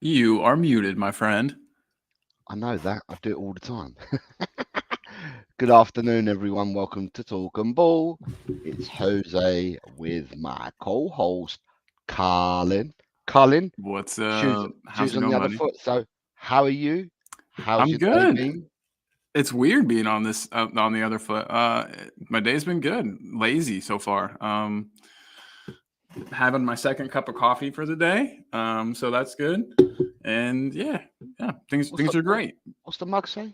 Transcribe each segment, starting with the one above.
You are muted, my friend. I know that. I do it all the time. Good afternoon, everyone. Welcome to Talk and Ball. It's Jose with my co-host, Carlin. Carlin, What's shoes, how's shoes it on the going, other buddy? foot. So, how are you? How's I'm your day good. been? It's weird being on this on the other foot. My day's been good. Lazy so far. Having my second cup of coffee for the day. So that's good. And yeah, things What's the things are what, great. what's the mug say?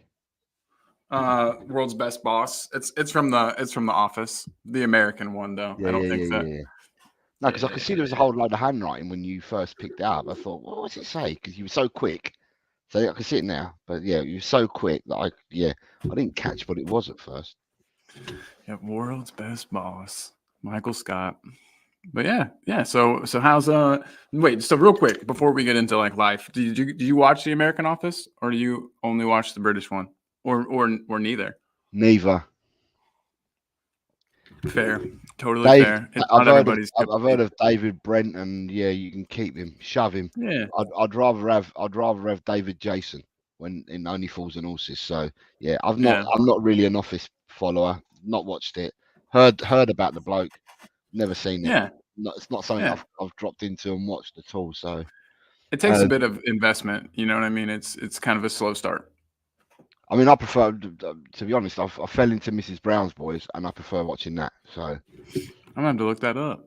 World's best boss. It's from the Office, the American one though. Yeah, I don't yeah, think yeah, that. yeah. No, because I could see there was a Yeah, whole load of handwriting when you first picked it up. I thought, what does it say? Because you were so quick. So I can see it now. But yeah, you were so quick that I didn't catch what it was at first. yeah, world's best boss, Michael Scott. But yeah. So how's wait, so real quick before we get into like life, did you watch the American Office or do you only watch the British one? Or neither? Neither. Fair. Totally Dave, fair. It's I've not heard of everybody's I've cup of I've tea. heard of David Brent, and yeah, you can keep him, shove him. Yeah. I'd rather have David Jason when in Only Fools and Horses. So yeah, Yeah. I'm not really an Office follower. Not watched it. Heard about the bloke. Never seen it. Yeah. It's not something Yeah. I've dropped into and watched at all. So It takes a uh, bit of investment, you know what I mean? It's kind of a slow start. I mean, I prefer to be honest. I fell into Mrs. Brown's Boys, and I prefer watching that. So I'm gonna have to look that up.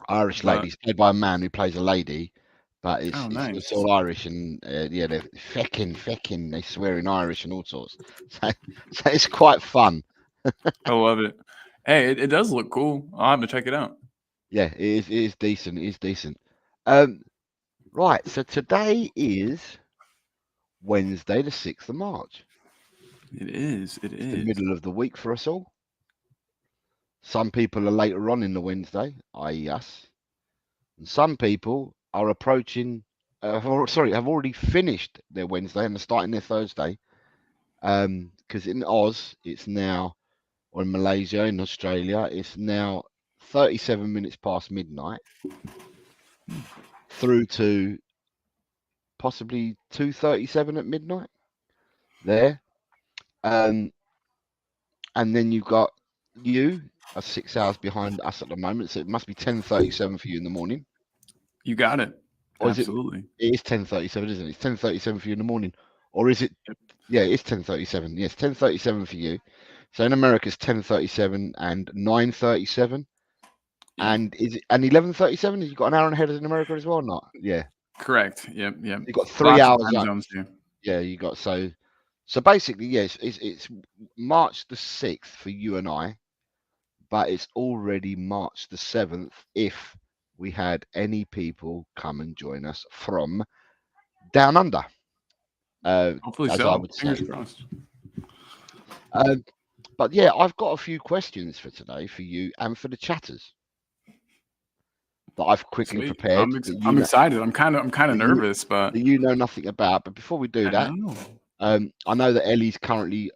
Irish But ladies played by a man who plays a lady, but oh it's nice. all Irish, and yeah, they're fecking, they swear in Irish and all sorts. So, so it's quite fun. I love it. Hey, it does look cool. I'll have to check it out. Yeah, it is decent. It is decent. Um, right. So today is Wednesday, the 6th of March. It is. It It's the is. middle of the week for us all. Some people are later on in the Wednesday, i.e., us, and some people are approaching. Have already finished their Wednesday and are starting their Thursday. Because in Oz, it's now, or in Malaysia, in Australia, it's now 37 minutes past midnight through to possibly 2:37 at midnight there. Um, and then you've got you are 6 hours behind us at the moment, so it must be 10:37 for you in the morning. You got it. Or is it? Absolutely. It is 10:37, isn't it? It's 10:37 for you in the morning. Or is it? Yep. Yeah, it's 10:37. Yes, 10:37 for you. So in America, it's 10:37 and 9:37. Yep. And is it and 11:37? Have you got an hour ahead in America as well or not? Yeah. Correct. Yep. Yep. You got three Lots of hours time up. zones here. Yeah, you got so basically, yes, it's March the 6th for you and I, but it's already March the 7th if we had any people come and join us from down under, Hopefully as I so. would Fingers say. crossed. Um, but yeah, I've got a few questions for today for you and for the chatters that I've quickly Sweet. prepared I'm excited. I'm kind of that you nervous, but that you know nothing about. But before we do I that, know. I know that Ellie's currently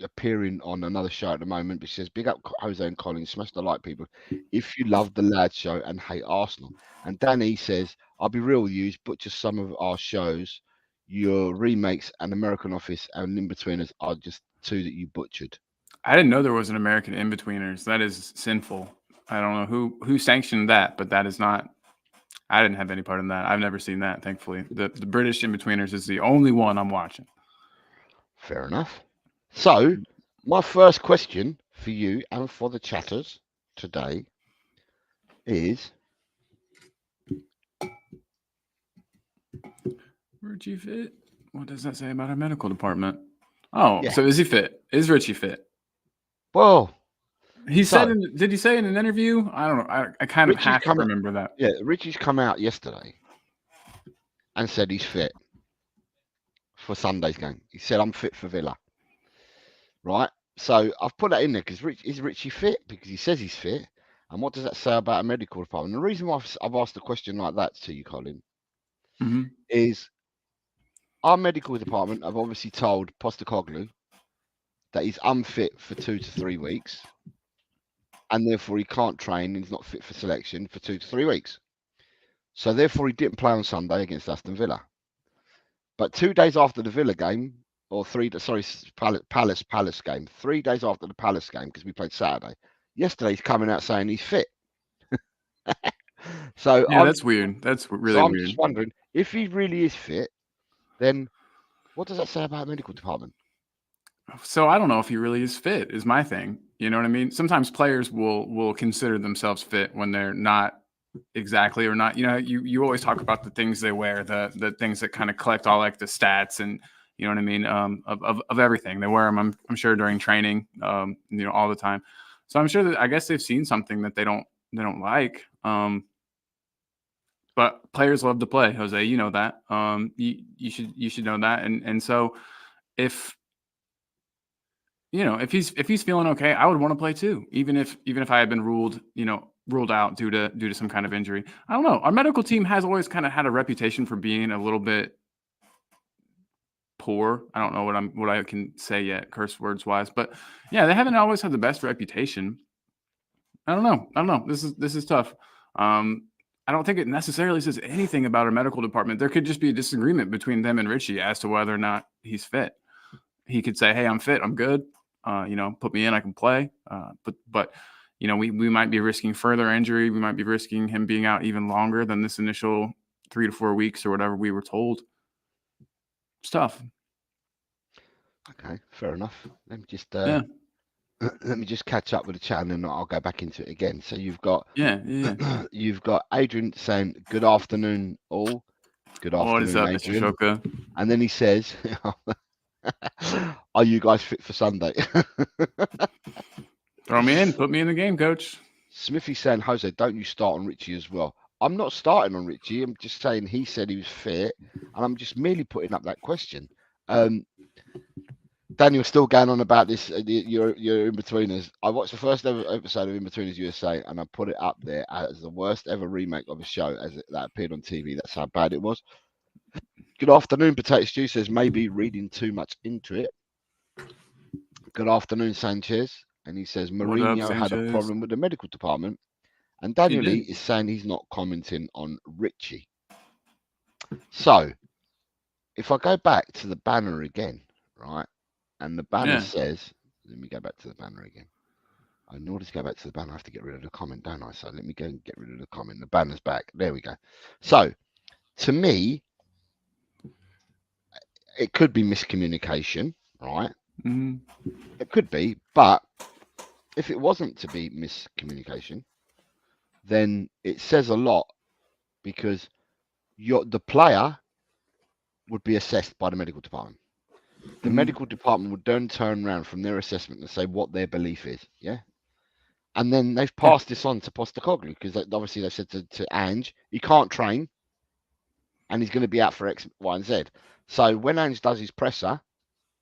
appearing on another show at the moment, but she says, "Big up Jose and Colin, smash the like, people. If you love the Lad Show and hate Arsenal." And Danny says, "I'll be real with you, butcher some of our shows. Your remakes and American Office and In Betweeners are just two that you butchered." I didn't know there was an American in-betweeners. That is sinful. I don't know who sanctioned that, but that is not. I didn't have any part in that. I've never seen that. Thankfully, the British in-betweeners is the only one I'm watching. Fair enough. So, my first question for you and for the chatters today is, Richie fit? What does that say about our medical department? Oh, yeah, so is he fit? Is Richie fit? well, He said, so did he say in an interview? I don't know. I kind of Richie's half come, remember that. Richie's come out yesterday and said he's fit for Sunday's game. He said, "I'm fit for Villa." Right? So I've put that in there because is Richie fit? Because he says he's fit. And what does that say about a medical department? The reason why I've asked a question like that to you, Colin, Hmm. is our medical department have obviously told Postacoglu that he's unfit for 2 to 3 weeks, and therefore he can't train and he's not fit for selection for 2 to 3 weeks. So therefore, he didn't play on Sunday against Aston Villa. But 2 days after the Villa game, or Palace game, 3 days after the Palace game, because we played Saturday. Yesterday, he's coming out saying he's fit. So Yeah, that's weird. That's really I'm weird. just wondering if he really is fit. Then what does that say about the medical department? So I don't know if he really is fit. Is my thing. You know what I mean? Sometimes players will consider themselves fit when they're not exactly or not. You know, you always talk about the things they wear, the things that kind of collect all like the stats and you know what I mean of everything. They wear them. I'm sure during training, you know, all the time. So I'm sure that I guess they've seen something that they don't like. But players love to play, Jose. You know that. You should know that. And so if you know if he's feeling okay, I would want to play too, even if I had been ruled out due to some kind of injury. I don't know. Our medical team has always kind of had a reputation for being a little bit poor. I don't know what I can say yet, curse words wise, but yeah, they haven't always had the best reputation. I don't know. This is tough. I don't think it necessarily says anything about our medical department. There could just be a disagreement between them and Richie as to whether or not he's fit. He could say, "Hey, I'm fit. I'm good. You know, put me in. I can play." But you know, we might be risking further injury. We might be risking him being out even longer than this initial 3 to 4 weeks or whatever we were told. It's tough. Okay, fair enough. Let me just Yeah. let me just catch up with the chat and then I'll go back into it again. So you've got Yeah. you've got Adrian saying good afternoon all. Good What is afternoon, up, Mr. Adrian. Shoka? And then he says, "Are you guys fit for Sunday?" Throw me in. Put me in the game, coach. Smithy saying, "Jose, don't you start on Richie as well?" I'm not starting on Richie. I'm just saying he said he was fit, and I'm just merely putting up that question. Daniel's still going on about this. Your In-Betweeners. I watched the first ever episode of In-Betweeners USA, and I put it up there as the worst ever remake of a show that appeared on TV. That's how bad it was. Good afternoon, Potato Stew says maybe reading too much into it. Good afternoon, Sanchez, and he says What up, Mourinho had a Sanchez? problem with the medical department, and He Daniel Lee did. is saying he's not commenting on Richie. So, if I go back to the banner again, right, and the banner says, let me go back to the banner again. In order to go back to the banner, I have to get rid of the comment, don't I? So let me go and get rid of the comment. The banner's back. There we go. So, to me, it could be miscommunication, right? Mm-hmm. It could be, but if it wasn't to be miscommunication, then it says a lot because the player would be assessed by the medical department. The medical department would then turn around from their assessment and say what their belief is. Yeah. And then they've passed this on to Postecoglou because obviously they said to Ange, he can't train and he's going to be out for X, Y, and Z. So when Ange does his presser,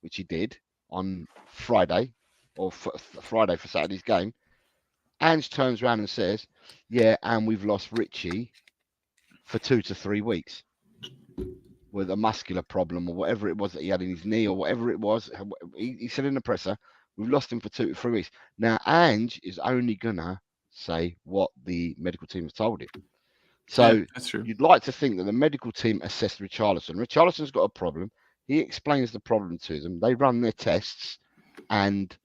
which he did on Friday or Friday for Saturday's game, Ange turns around and says, yeah, and we've lost Richie for 2 to 3 weeks with a muscular problem or whatever it was that he had in his knee or whatever it was. He said in the presser, we've lost him for 2 to 3 weeks. Now, Ange is only going to say what the medical team has told him. So that's true. you'd like to think that the medical team assessed Richarlison. Richarlison's got a problem. He explains the problem to them. They run their tests and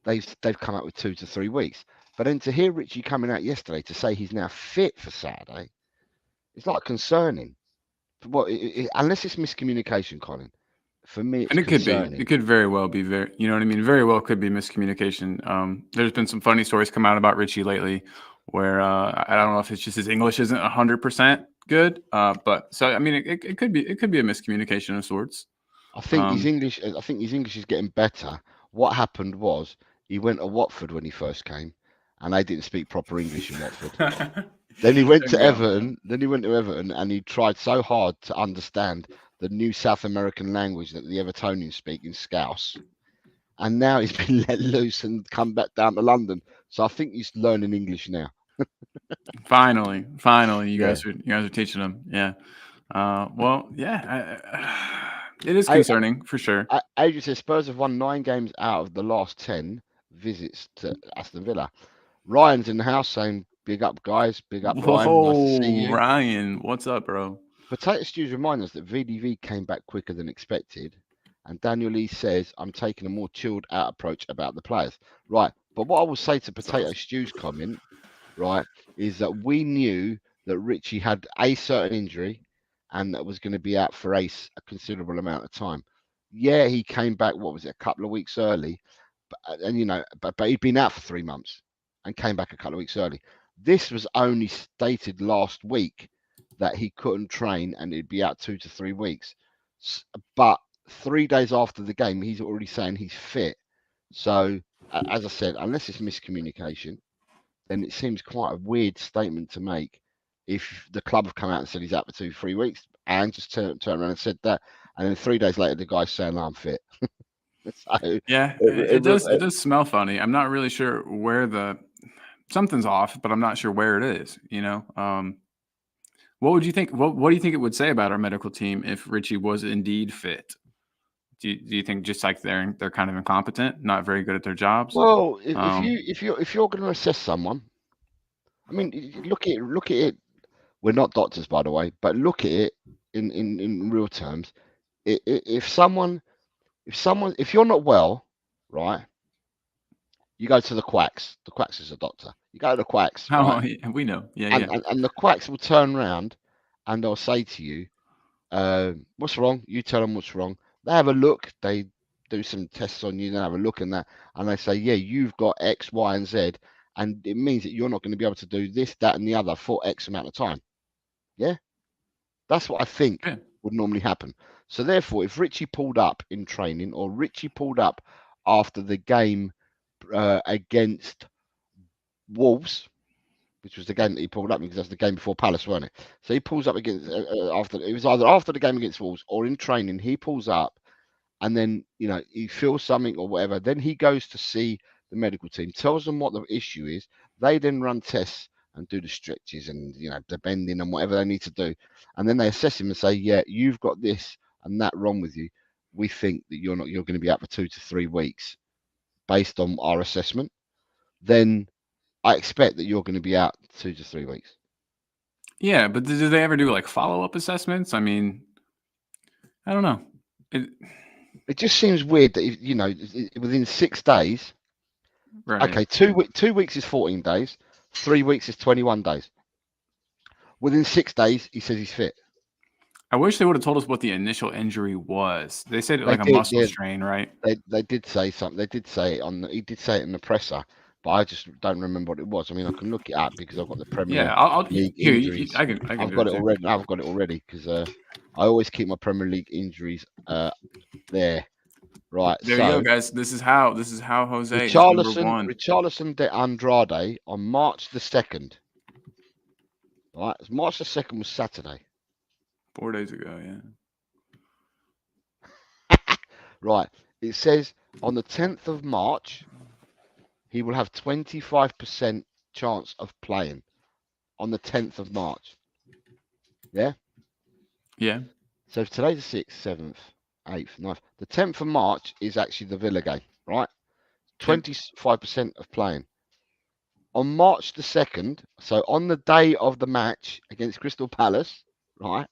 they've come out with 2 to 3 weeks. But then to hear Richie coming out yesterday to say he's now fit for Saturday, it's like concerning. Well, unless it's miscommunication, Colin. For me, it's And it could be. concerning. It could very well be you know what I mean? Very well could be miscommunication. There's been some funny stories come out about Richie lately where I don't know if it's just his English isn't 100% good. But so I mean it could be a miscommunication of sorts. I think his English is getting better. What happened was he went to Watford when he first came, and they didn't speak proper English in Watford. Then he went to Everton. And he tried so hard to understand the new South American language that the Evertonians speak in Scouse. And now he's been let loose and come back down to London. So I think he's learning English now. Finally, you guys are teaching him. Yeah. Well, yeah. It is concerning for sure. Adrian says Spurs have won 9 games out of the last 10 visits to Aston Villa. Ryan's in the house saying Big up, guys. Big up, Ryan. Nice to see Whoa, you. Ryan, what's up, bro? Potato Stews remind us that VDV came back quicker than expected. And Daniel Lee says, I'm taking a more chilled out approach about the players. Right. But what I will say to That's Potato awesome. Stew's comment, right, is that we knew that Richie had a certain injury and that was going to be out for a considerable amount of time. Yeah, he came back, what was it, a couple of weeks early. And, but he'd been out for 3 months and came back a couple of weeks early. This was only stated last week that he couldn't train and he'd be out 2 to 3 weeks. But 3 days after the game, he's already saying he's fit. So, as I said, unless it's miscommunication, then it seems quite a weird statement to make if the club have come out and said he's out for 2 to 3 weeks and just turned around and said that. And then 3 days later, the guy's saying, I'm fit. So, Yeah, it does smell funny. I'm not really sure where something's off, but I'm not sure where it is. What would you think? What do you think it would say about our medical team if Richie was indeed fit? Do you think just like they're kind of incompetent, not very good at their jobs? well, if Um, you if you're going to assess someone, I mean, look at it. We're not doctors, by the way, but look at it in real terms. If if you're not well, right, you go to the quacks. The quacks is a doctor. You go to the quacks, right, how we know? Yeah, and yeah. and the quacks will turn around and they'll say to you, what's wrong? You tell them what's wrong. They have a look. They do some tests on you. They have a look and that, and they say, yeah, you've got X, Y, and Z, and it means that you're not going to be able to do this, that, and the other for X amount of time. Yeah, that's what I think Yeah. would normally happen. So therefore, if Richie pulled up in training or Richie pulled up after the game against Wolves, which was the game that he pulled up because that's the game before Palace, wasn't it? So he pulls up against after it was either after the game against Wolves or in training. He pulls up and then he feels something or whatever. Then he goes to see the medical team, tells them what the issue is. They then run tests and do the stretches and the bending and whatever they need to do, and then they assess him and say, yeah, you've got this and that wrong with you. We think that you're going to be out for 2 to 3 weeks based on our assessment. Then I expect that you're going to be out 2 to 3 weeks. Yeah, but do they ever do like follow-up assessments? I mean, I don't know. It just seems weird that within 6 days. Right. Okay, 2 weeks is 14 days. 3 weeks is 21 days. Within 6 days, he says he's fit. I wish they would have told us what the initial injury was. They said They like a did, muscle yeah. strain, right? They did say something. They did say it he did say it in the presser, but I just don't remember what it was. I mean, I can look it up because I've got the Premier Yeah, I'll League here. injuries. I can I've do got it it too. already. I've got it already because I always keep my Premier League injuries there. Right. There you go, So guys. This is how Jose is number one. Richarlison de Andrade on March the 2nd. Right. March the 2nd was Saturday. 4 days ago, yeah. Right. It says on the 10th of March, he will have 25% chance of playing on the 10th of March. Yeah. Yeah. So today's the 6th, 7th, 8th, 9th. The 10th of March is actually the Villa game, right? 25% of playing. On March the 2nd, so on the day of the match against Crystal Palace, right?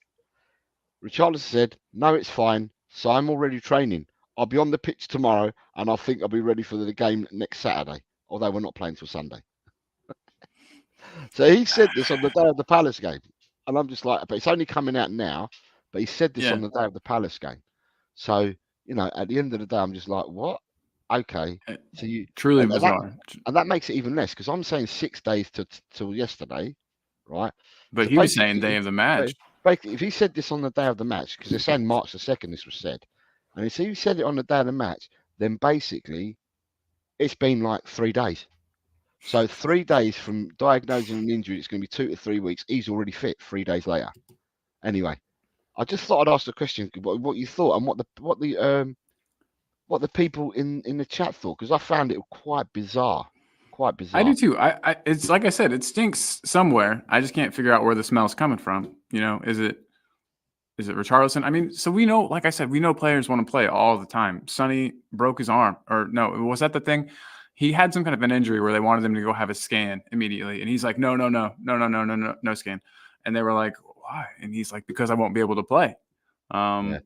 Richarlison said, no, it's fine. So I'm already training. I'll be on the pitch tomorrow and I think I'll be ready for the game next Saturday, although we're not playing till Sunday. So he said this on the day of the Palace game. And I'm just like, but it's only coming out now. But he said this Yeah. on the day of the Palace game. So, at the end of the day, I'm just like, what? Okay. So Truly and bizarre. that makes it even less because I'm saying 6 days till yesterday, right? But So he was saying day of the match. basically, if he said this on the day of the match, because they're saying March the 2nd, this was said, and if he said it on the day of the match, then basically it's been like 3 days. So 3 days from diagnosing an injury, it's going to be 2 to 3 weeks. He's already fit 3 days later. Anyway, I just thought I'd ask the question what you thought and what the people in the chat thought because I found it quite bizarre. Quite bizarre. I do too. It's like I said, it stinks somewhere. I just can't figure out where the smell's coming from. Is it Richarlison? I mean, so we know, like I said, we know players want to play all the time. Sonny broke his arm, or no, was that the thing? he had some kind of an injury where they wanted him to go have a scan immediately, and he's like, no scan, and they were like, why? And he's like, because I won't be able to play. Yeah.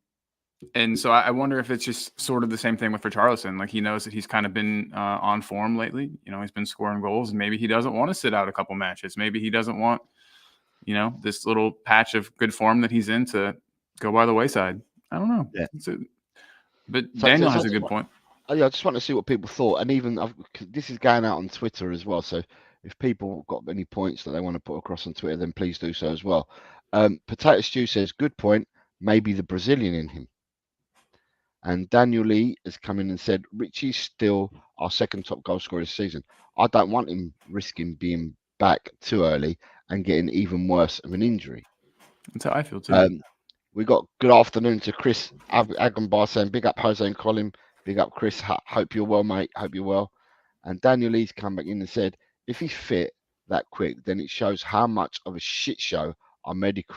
And so I wonder if it's just sort of the same thing with Richarlison. Like he knows that he's kind of been on form lately. You know, he's been scoring goals, and maybe he doesn't want to sit out a couple matches. Maybe he doesn't want, you know, this little patch of good form that he's in to go by the wayside. I don't know. Yeah. But So Daniel has a good point. Yeah, I just want to see what people thought, and even this is going out on Twitter as well. So if people got any points that they want to put across on Twitter, then please do so as well. Potato Stew says, "Good point. Maybe the Brazilian in him." And Daniel Lee has come in and said, "Richie's still our second top goal scorer this season. I don't want him risking being back too early and getting even worse of an injury." That's how I feel too. We got good afternoon to Chris Agambar saying, "Big up Jose and Colin. Big up Chris. Hope you're well, mate. Hope you're well." And Daniel Lee's come back in and said, "If he's fit that quick, then it shows how much of a shit show our medical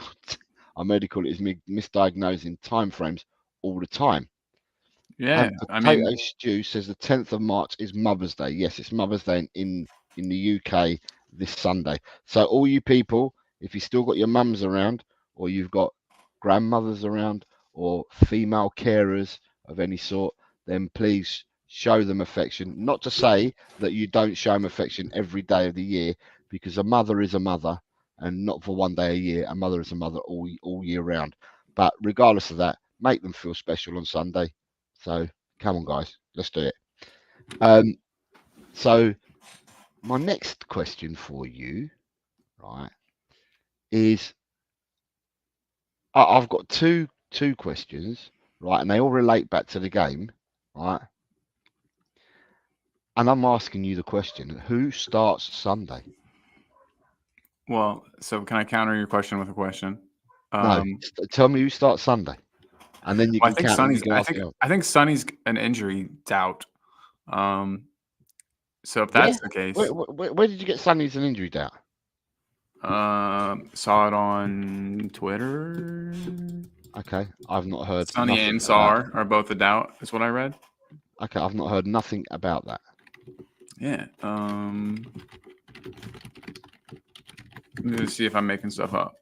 is misdiagnosing timeframes all the time." Yeah, And Potato Stew says the 10th of March is Mother's Day. Yes, it's Mother's Day in the UK this Sunday. So all you people, if you've still got your mums around, or you've got grandmothers around, or female carers of any sort, then please show them affection. Not to say that you don't show them affection every day of the year, because a mother is a mother, and not for one day a year. A mother is a mother all year round. But regardless of that, make them feel special on Sunday. So come on, guys, let's do it. So my next question for you, right, is I've got two questions, right, and they all relate back to the game, right? And I'm asking you the question: who starts Sunday? Well, so can I counter your question with a question? No, tell me who starts Sunday, and then you well, can counter. I think Sonny's an injury doubt. So if that's the case, where did you get Sonny's an injury doubt? Saw it on Twitter. Okay, I've not heard. Sonny and Sar are both a doubt, is what I read. Okay, I've not heard nothing about that. Yeah. Let me see if I'm making stuff up.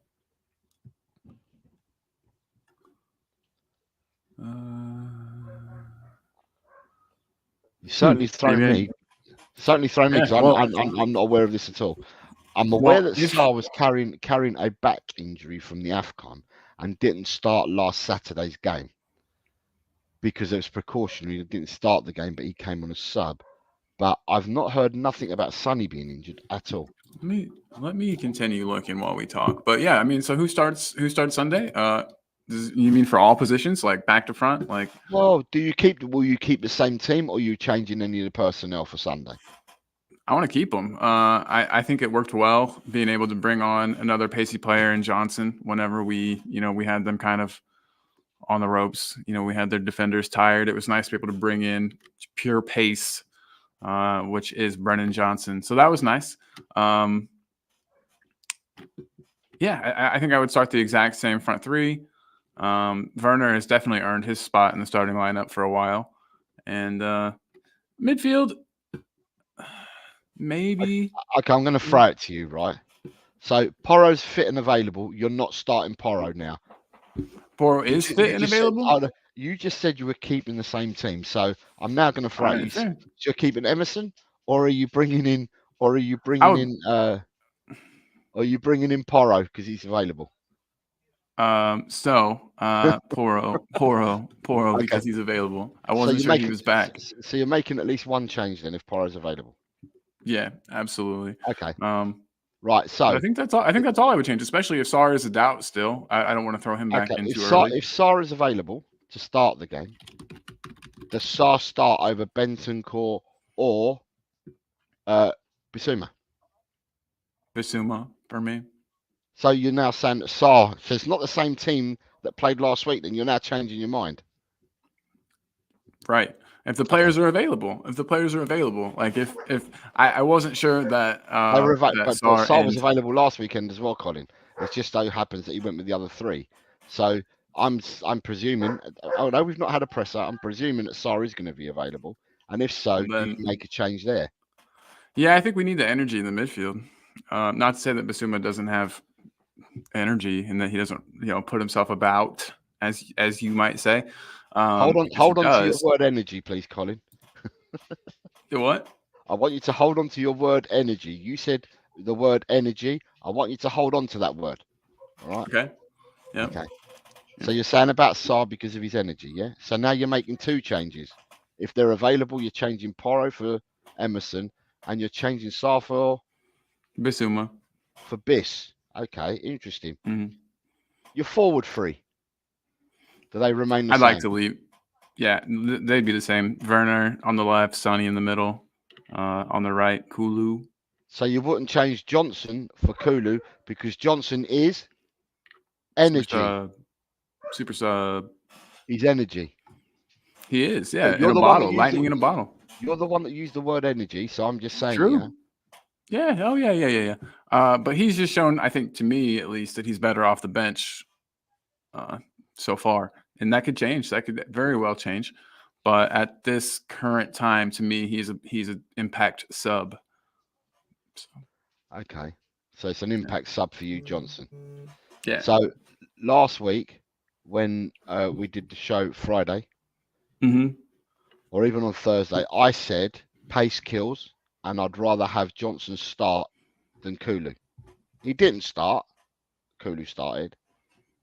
You certainly thrown me. Certainly thrown me because I'm not aware of this at all. I'm aware that Sar was carrying a back injury from the AFCON and didn't start last Saturday's game because it was precautionary. He didn't start the game, but he came on a sub. But I've not heard nothing about Sonny being injured at all. Let me continue looking while we talk. But yeah, I mean, so who starts Sunday? You mean for all positions, like back to front? Like, well, will you keep the same team, or are you changing any of the personnel for Sunday? I want to keep them. I think it worked well being able to bring on another pacey player in Johnson whenever we had them kind of on the ropes. You know, we had their defenders tired. It was nice to be able to bring in pure pace, which is Brennan Johnson. So that was nice. Yeah, I think I would start the exact same front three. Werner has definitely earned his spot in the starting lineup for a while. And midfield, maybe. Okay, I'm going to throw it to you, right? So Porro's fit and available. You're not starting Porro now. Porro is fit and available? You just said you were keeping the same team. So I'm now going to throw it. So you're keeping Emerson, or are you bringing in Porro because he's available? Porro okay. Because he's available. I wasn't sure he was back. So you're making at least one change then if Porro's available. Yeah, absolutely. Okay. Right. So I think that's all. I think that's all I would change, especially if Sar is a doubt still. I don't want to throw him back in too early. If Sar is available to start the game, does Sar start over Bentancur or Bissouma? Bissouma for me. So you're now saying that Sar, so it's not the same team that played last week, then you're now changing your mind. Right. If the players are available, like if I wasn't sure that Sar was available last weekend as well, Colin. It just so happens that he went with the other three. So I'm presuming, although we've not had a presser, I'm presuming that Sar is going to be available, And if so, Well, do you then, make a change there? yeah, I think we need the energy in the midfield. Not to say that Basuma doesn't have energy and that he doesn't, put himself about, as you might say. Because he Hold on to your does. word energy, please, Colin. The what? I want you to hold on to your word energy. You said the word energy. I want you to hold on to that word. All right. Okay. Yeah. Okay. So you're saying about Saar because of his energy, yeah? So now you're making two changes. If they're available, you're changing Porro for Emerson, and you're changing Saar Basuma. for Biss. Okay, interesting. Mm-hmm. You're forward free. Do they remain the I'd like same? to leave. Yeah, they'd be the same. Werner on the left, Sonny in the middle. On the right, Kulu. So you wouldn't change Johnson for Kulu because Johnson is Super energy. sub. Super sub. He's energy. He is, But yeah, in you're a the one that bottle, used lightning in a bottle. you're the one that used the word energy. So I'm just saying, yeah. True. Yeah. Oh, yeah. But he's just shown, I think, to me at least, that he's better off the bench so far, and that could change. That could very well change. But at this current time, to me, he's an impact sub. So, Okay. So it's an impact sub for you, Johnson. yeah. So last week when we did the show Friday Mm-hmm. or even on Thursday, I said pace kills and I'd rather have Johnson start than Kulu. He didn't start. Kulu started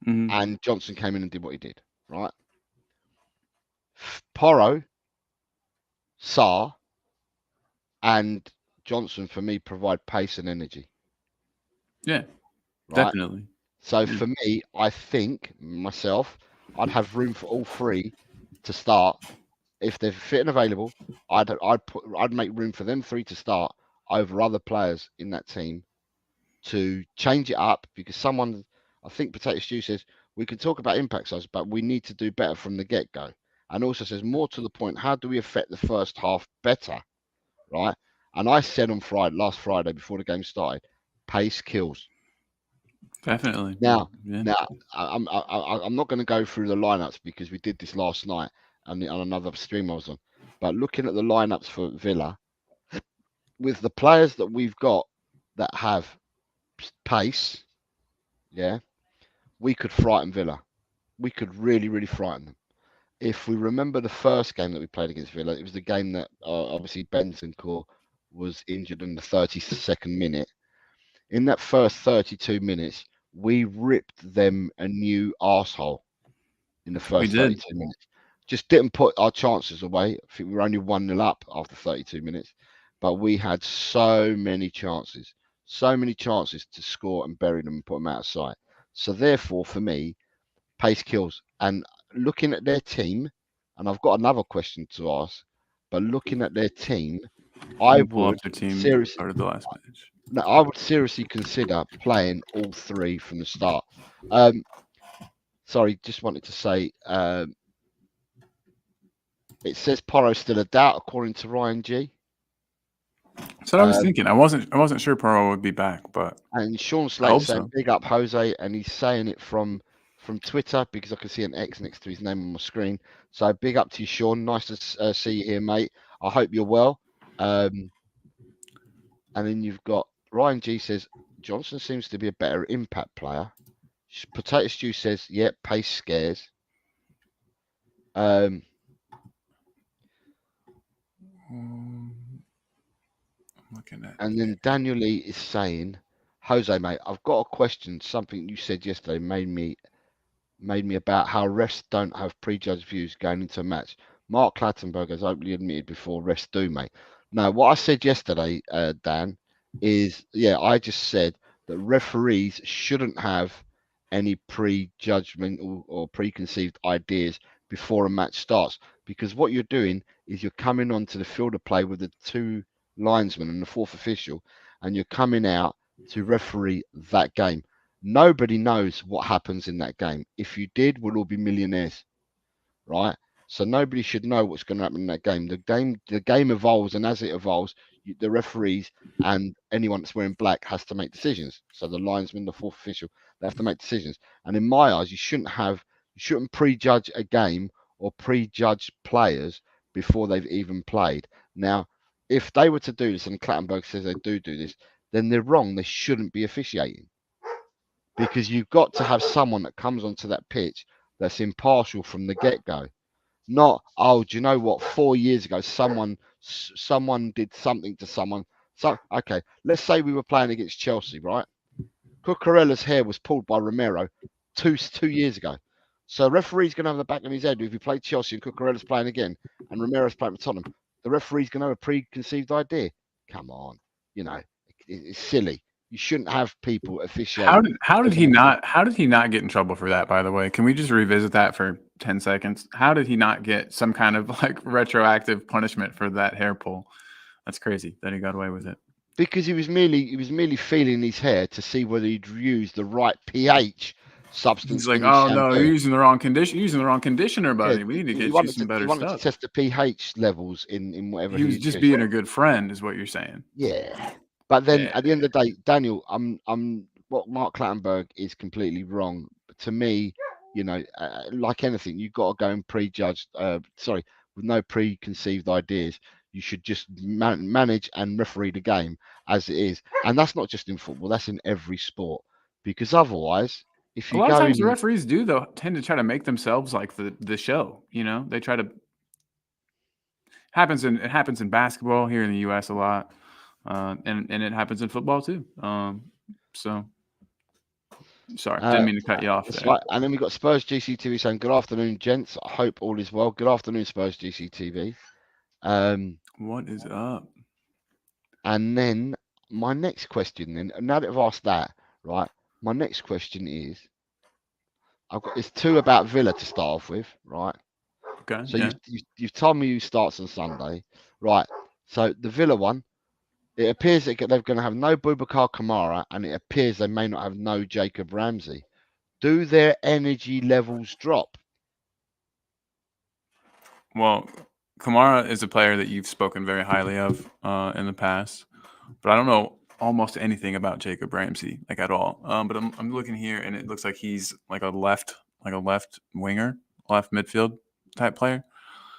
Mm-hmm. and Johnson came in and did what he did, right? Porro, Saar and Johnson for me provide pace and energy, Yeah. right? Definitely. So Yeah. for me, I think myself, I'd have room for all three to start. If they're fit and available, I'd make room for them three to start over other players in that team to change it up because someone, I think Potato Stew says we can talk about impact size, but we need to do better from the get go. And also says more to the point, how do we affect the first half better, right? And I said on last Friday before the game started, pace kills. Definitely. Now, Yeah. now I'm not going to go through the lineups because we did this last night on another stream I was on. But looking at the lineups for Villa, with the players that we've got that have pace, yeah, we could frighten Villa. We could really, really frighten them. If we remember the first game that we played against Villa, it was the game that obviously Bentancur was injured in the 32nd minute. In that first 32 minutes, we ripped them a new arsehole in the We first did. 32 minutes. Just didn't put our chances away. I think we were only 1-0 up after 32 minutes, but we had so many chances to score and bury them and put them out of sight. So therefore, for me, pace kills. And looking at their team, and I've got another question to ask, but looking at their team, I We'll pull up would their team that seriously, started the last match. no, I would seriously consider playing all three from the start. Um, sorry, just wanted to say, it says Porro's still a doubt according to Ryan G. That's what I was thinking. I wasn't sure Pearl would be back, but And Sean I Slate hope saying so. big up Jose, and he's saying it from Twitter because I can see an X next to his name on my screen. So big up to you, Sean. Nice to see you here, mate. I hope you're well. And then you've got Ryan G says Johnson seems to be a better impact player. Potato Stew says, "Yep, pace scares." Um, I'm looking at. and then Daniel Lee is saying, "Jose, mate, I've got a question. Something you said yesterday made me about how refs don't have prejudged views going into a match. Mark Clattenburg has openly admitted before refs do, mate. No, what I said yesterday, Dan, is I just said that referees shouldn't have any prejudgment or preconceived ideas before a match starts because what you're doing is you're coming onto the field of play with the two linesmen and the fourth official, and you're coming out to referee that game. Nobody knows what happens in that game. If you did, we'll all be millionaires, right? So nobody should know what's going to happen in that game. The game evolves, and as it evolves, the referees and anyone that's wearing black has to make decisions. So the linesman, the fourth official, they have to make decisions. And in my eyes, you shouldn't prejudge a game or prejudge players before they've even played. Now, if they were to do this, and Clattenburg says they do this, then they're wrong. They shouldn't be officiating, because you've got to have someone that comes onto that pitch that's impartial from the get-go. Not, oh, do you know what? 4 years ago, someone did something to someone. So, okay, let's say we were playing against Chelsea, right? Cucurella's hair was pulled by Romero two years ago. So the referee's going to have the back of his head if he played Chelsea and Cucurella's playing again and Romero's playing for Tottenham. The referee's going to have a preconceived idea. Come on, it's silly. You shouldn't have people officiate. How did he not get in trouble for that, by the way? Can we just revisit that for 10 seconds? How did he not get some kind of like retroactive punishment for that hair pull? That's crazy that he got away with it. Because he was merely feeling his hair to see whether he'd used the right pH substance. He's like, oh no, you're using the wrong condition. You're using the wrong conditioner, buddy. Yeah, we need to get you some better stuff. He wanted stuff. to test the pH levels in whatever he was just used. being a good friend, is what you're saying. Yeah, but then at the end of the day, Daniel, what Mark Clattenburg is completely wrong. To me, like anything, you've got to go and prejudge. With no preconceived ideas. You should just manage and referee the game as it is, and that's not just in football. That's in every sport, because otherwise, if you a lot of times the referees do though tend to try to make themselves like the show. They try to. It happens in basketball here in the U.S. a lot, and it happens in football too. So. Sorry, didn't mean to cut you off there. Right. And then we've got Spurs GCTV saying, good afternoon, gents. I hope all is well. Good afternoon, Spurs GCTV. What is up? And then my next question, then, now that I've asked that, right, my next question is, it's two about Villa to start off with, right? Okay. So you've told me who starts on Sunday, right? So the Villa one, it appears that they're going to have no Boubacar Kamara, and it appears they may not have no Jacob Ramsey. Do their energy levels drop? Well, Kamara is a player that you've spoken very highly of in the past, but I don't know almost anything about Jacob Ramsey, like at all. But I'm looking here, and it looks like he's like a left winger, left midfield type player.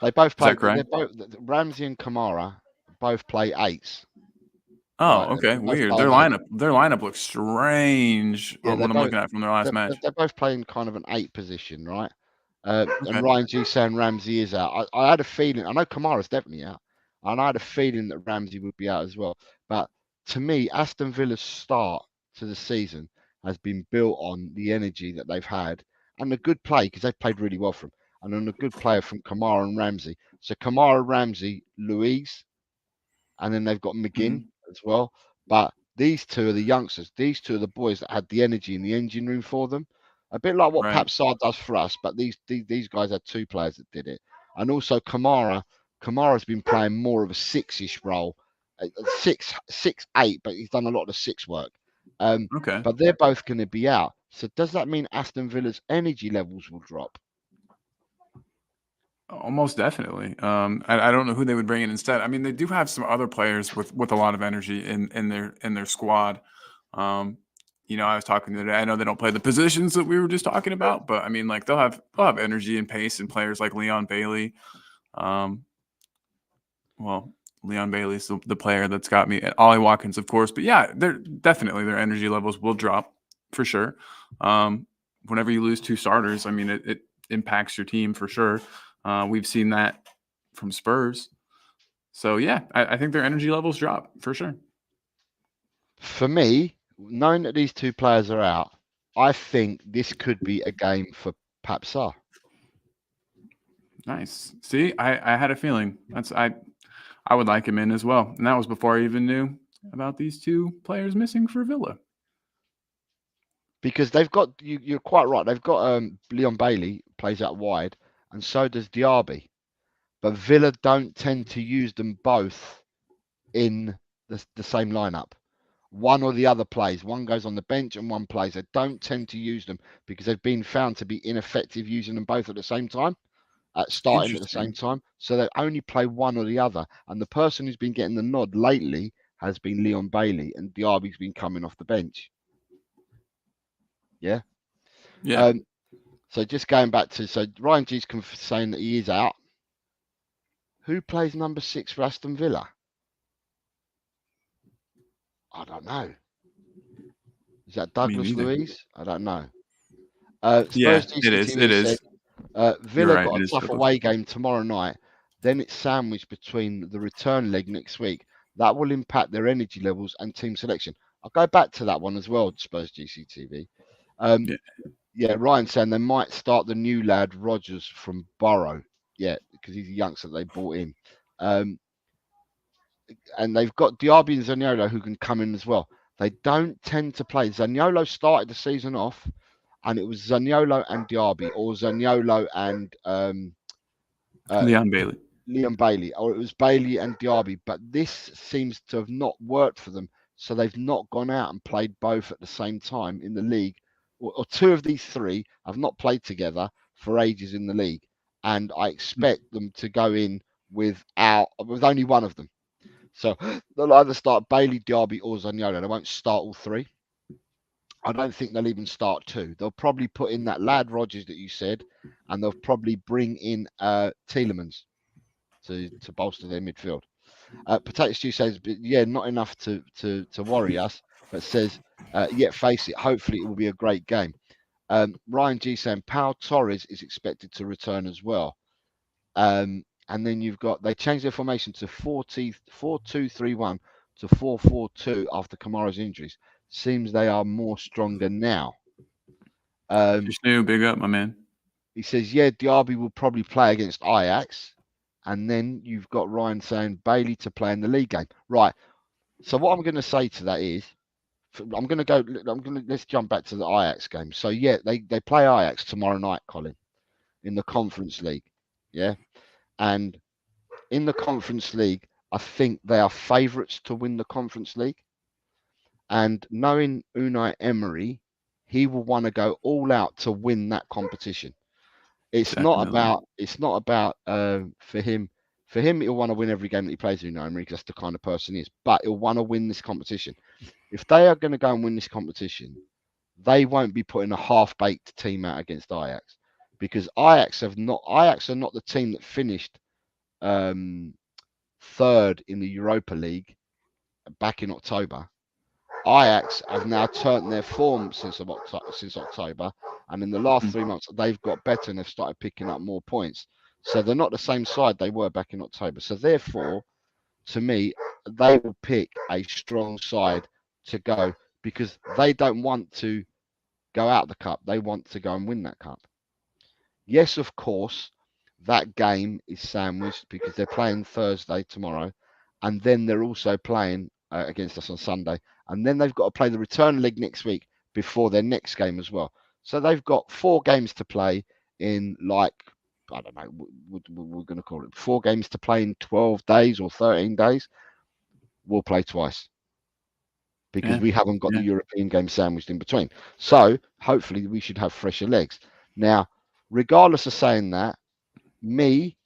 They both play. Ramsey and Kamara both play eights. Oh, right? Okay, weird. Their lineup looks strange. Yeah, what I'm looking at from their last match. They're both playing kind of an 8 position, right? Okay. And Ryan G saying Ramsey is out. I had a feeling. I know Kamara's definitely out, and I had a feeling that Ramsey would be out as well. But to me, Aston Villa's start to the season has been built on the energy that they've had and the good play, because they've played really well for them, and on a good player from Kamara and Ramsey. So Kamara, Ramsey, Louise, and then they've got McGinn as well. But these two are the youngsters. These two are the boys that had the energy in the engine room for them. A bit like what Pap Sarr does for us, but these guys had two players that did it. And also Kamara's been playing more of a six-ish role, 6-8, but he's done a lot of the six work. Okay. But they're both going to be out. So does that mean Aston Villa's energy levels will drop? Almost definitely. I don't know who they would bring in instead. I mean, they do have some other players with a lot of energy in their squad. I was talking today. I know they don't play the positions that we were just talking about, but I mean, like they'll have energy and pace, and players like Leon Bailey. Leon Bailey's the player that's got me. Ollie Watkins, of course, but yeah, their energy levels will drop for sure. Whenever you lose two starters, I mean, it impacts your team for sure. We've seen that from Spurs. So yeah, I think their energy levels drop for sure. For me, knowing that these two players are out, I think this could be a game for Pap Sarr. Nice. See, I had a feeling. I would like him in as well. And that was before I even knew about these two players missing for Villa. Because they've got, you're quite right, they've got Leon Bailey plays out wide, and so does Diaby. But Villa don't tend to use them both in the same lineup. One or the other plays. One goes on the bench and one plays. They don't tend to use them because they've been found to be ineffective using them both at the same time, starting at the same time. So they only play one or the other. And the person who's been getting the nod lately has been Leon Bailey, and Diaby's been coming off the bench. Yeah. Yeah. So just going back to, Ryan G's saying that he is out. Who plays number 6 for Aston Villa? I don't know. Is that Me Douglas neither. Luiz? I don't know. Yeah, Spurs it is. GCTV It said is. You're Villa right. got It a is tough Douglas. away game tomorrow night. Then it's sandwiched between the return leg next week. That will impact their energy levels and team selection. I'll go back to that one as well, Spurs GCTV. Yeah. Yeah, Ryan saying they might start the new lad Rogers from Borough. Yeah, because he's a youngster they brought in. And they've got Diaby and Zaniolo who can come in as well. They don't tend to play. Zaniolo started the season off, and it was Zaniolo and Diaby, or Zaniolo and Leon Bailey. Liam Bailey, or it was Bailey and Diaby. But this seems to have not worked for them, so they've not gone out and played both at the same time in the league. Or two of these three have not played together for ages in the league, and I expect them to go in with only one of them. So they'll either start Bailey, Diaby, or Zaniolo. They won't start all three. I don't think they'll even start two. They'll probably put in that lad Rogers that you said, and they'll probably bring in Tielemans to bolster their midfield. Potato Stew says, yeah, not enough to worry us, but says, yet face it, hopefully it will be a great game. Ryan G saying Pau Torres is expected to return as well. And then you've got they changed their formation to 4-2-3-1 to 4-4-2 after Kamara's injuries. Seems they are more stronger now. New, big up, my man. He says, yeah, Diaby will probably play against Ajax. And then you've got Ryan saying Bailey to play in the league game. Right. So what I'm going to say to that is, let's jump back to the Ajax game. So yeah, they play Ajax tomorrow night, Colin, in the Conference League. Yeah. And in the Conference League, I think they are favourites to win the Conference League. And knowing Unai Emery, he will want to go all out to win that competition. It's Definitely. not about for him. For him, he'll want to win every game that he plays with Unai Emery because that's the kind of person he is. But he'll want to win this competition. If they are going to go and win this competition, they won't be putting a half-baked team out against Ajax because Ajax are not the team that finished third in the Europa League back in October. Ajax have now turned their form since October, and in the last 3 months they've got better and they've started picking up more points. So they're not the same side they were back in October. So therefore, to me, they will pick a strong side to go because they don't want to go out the cup. They want to go and win that cup. Yes, of course, that game is sandwiched because they're playing Thursday tomorrow, and then they're also playing against us on Sunday, and then they've got to play the return leg next week before their next game as well. So they've got 4 games to play in, like, I don't know, we're going to call it 4 games to play in 12 days or 13 days. We'll play twice because we haven't got the European game sandwiched in between. So hopefully we should have fresher legs. Now, regardless of saying that, me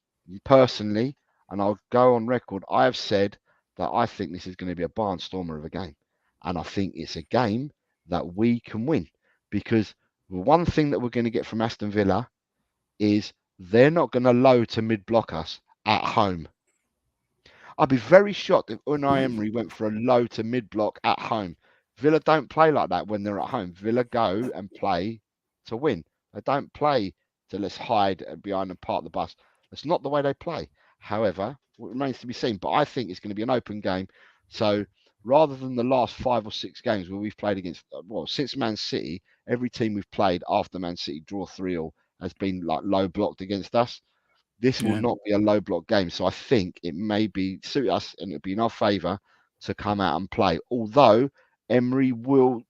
personally, and I'll go on record, I have said that I think this is going to be a barnstormer of a game. And I think it's a game that we can win because the one thing that we're going to get from Aston Villa is they're not going to low to mid block us at home. I'd be very shocked if Unai Emery went for a low to mid block at home. Villa don't play like that when they're at home. Villa go and play to win. They don't play to let's hide behind and park the bus. That's not the way they play. However, it remains to be seen. But I think it's going to be an open game. So rather than the last 5 or 6 games where we've played against, well, since Man City, every team we've played after Man City draw 3-3 has been like low blocked against us. This will not be a low block game. So I think it may be suit us and it'll be in our favour to come out and play. Although Emery will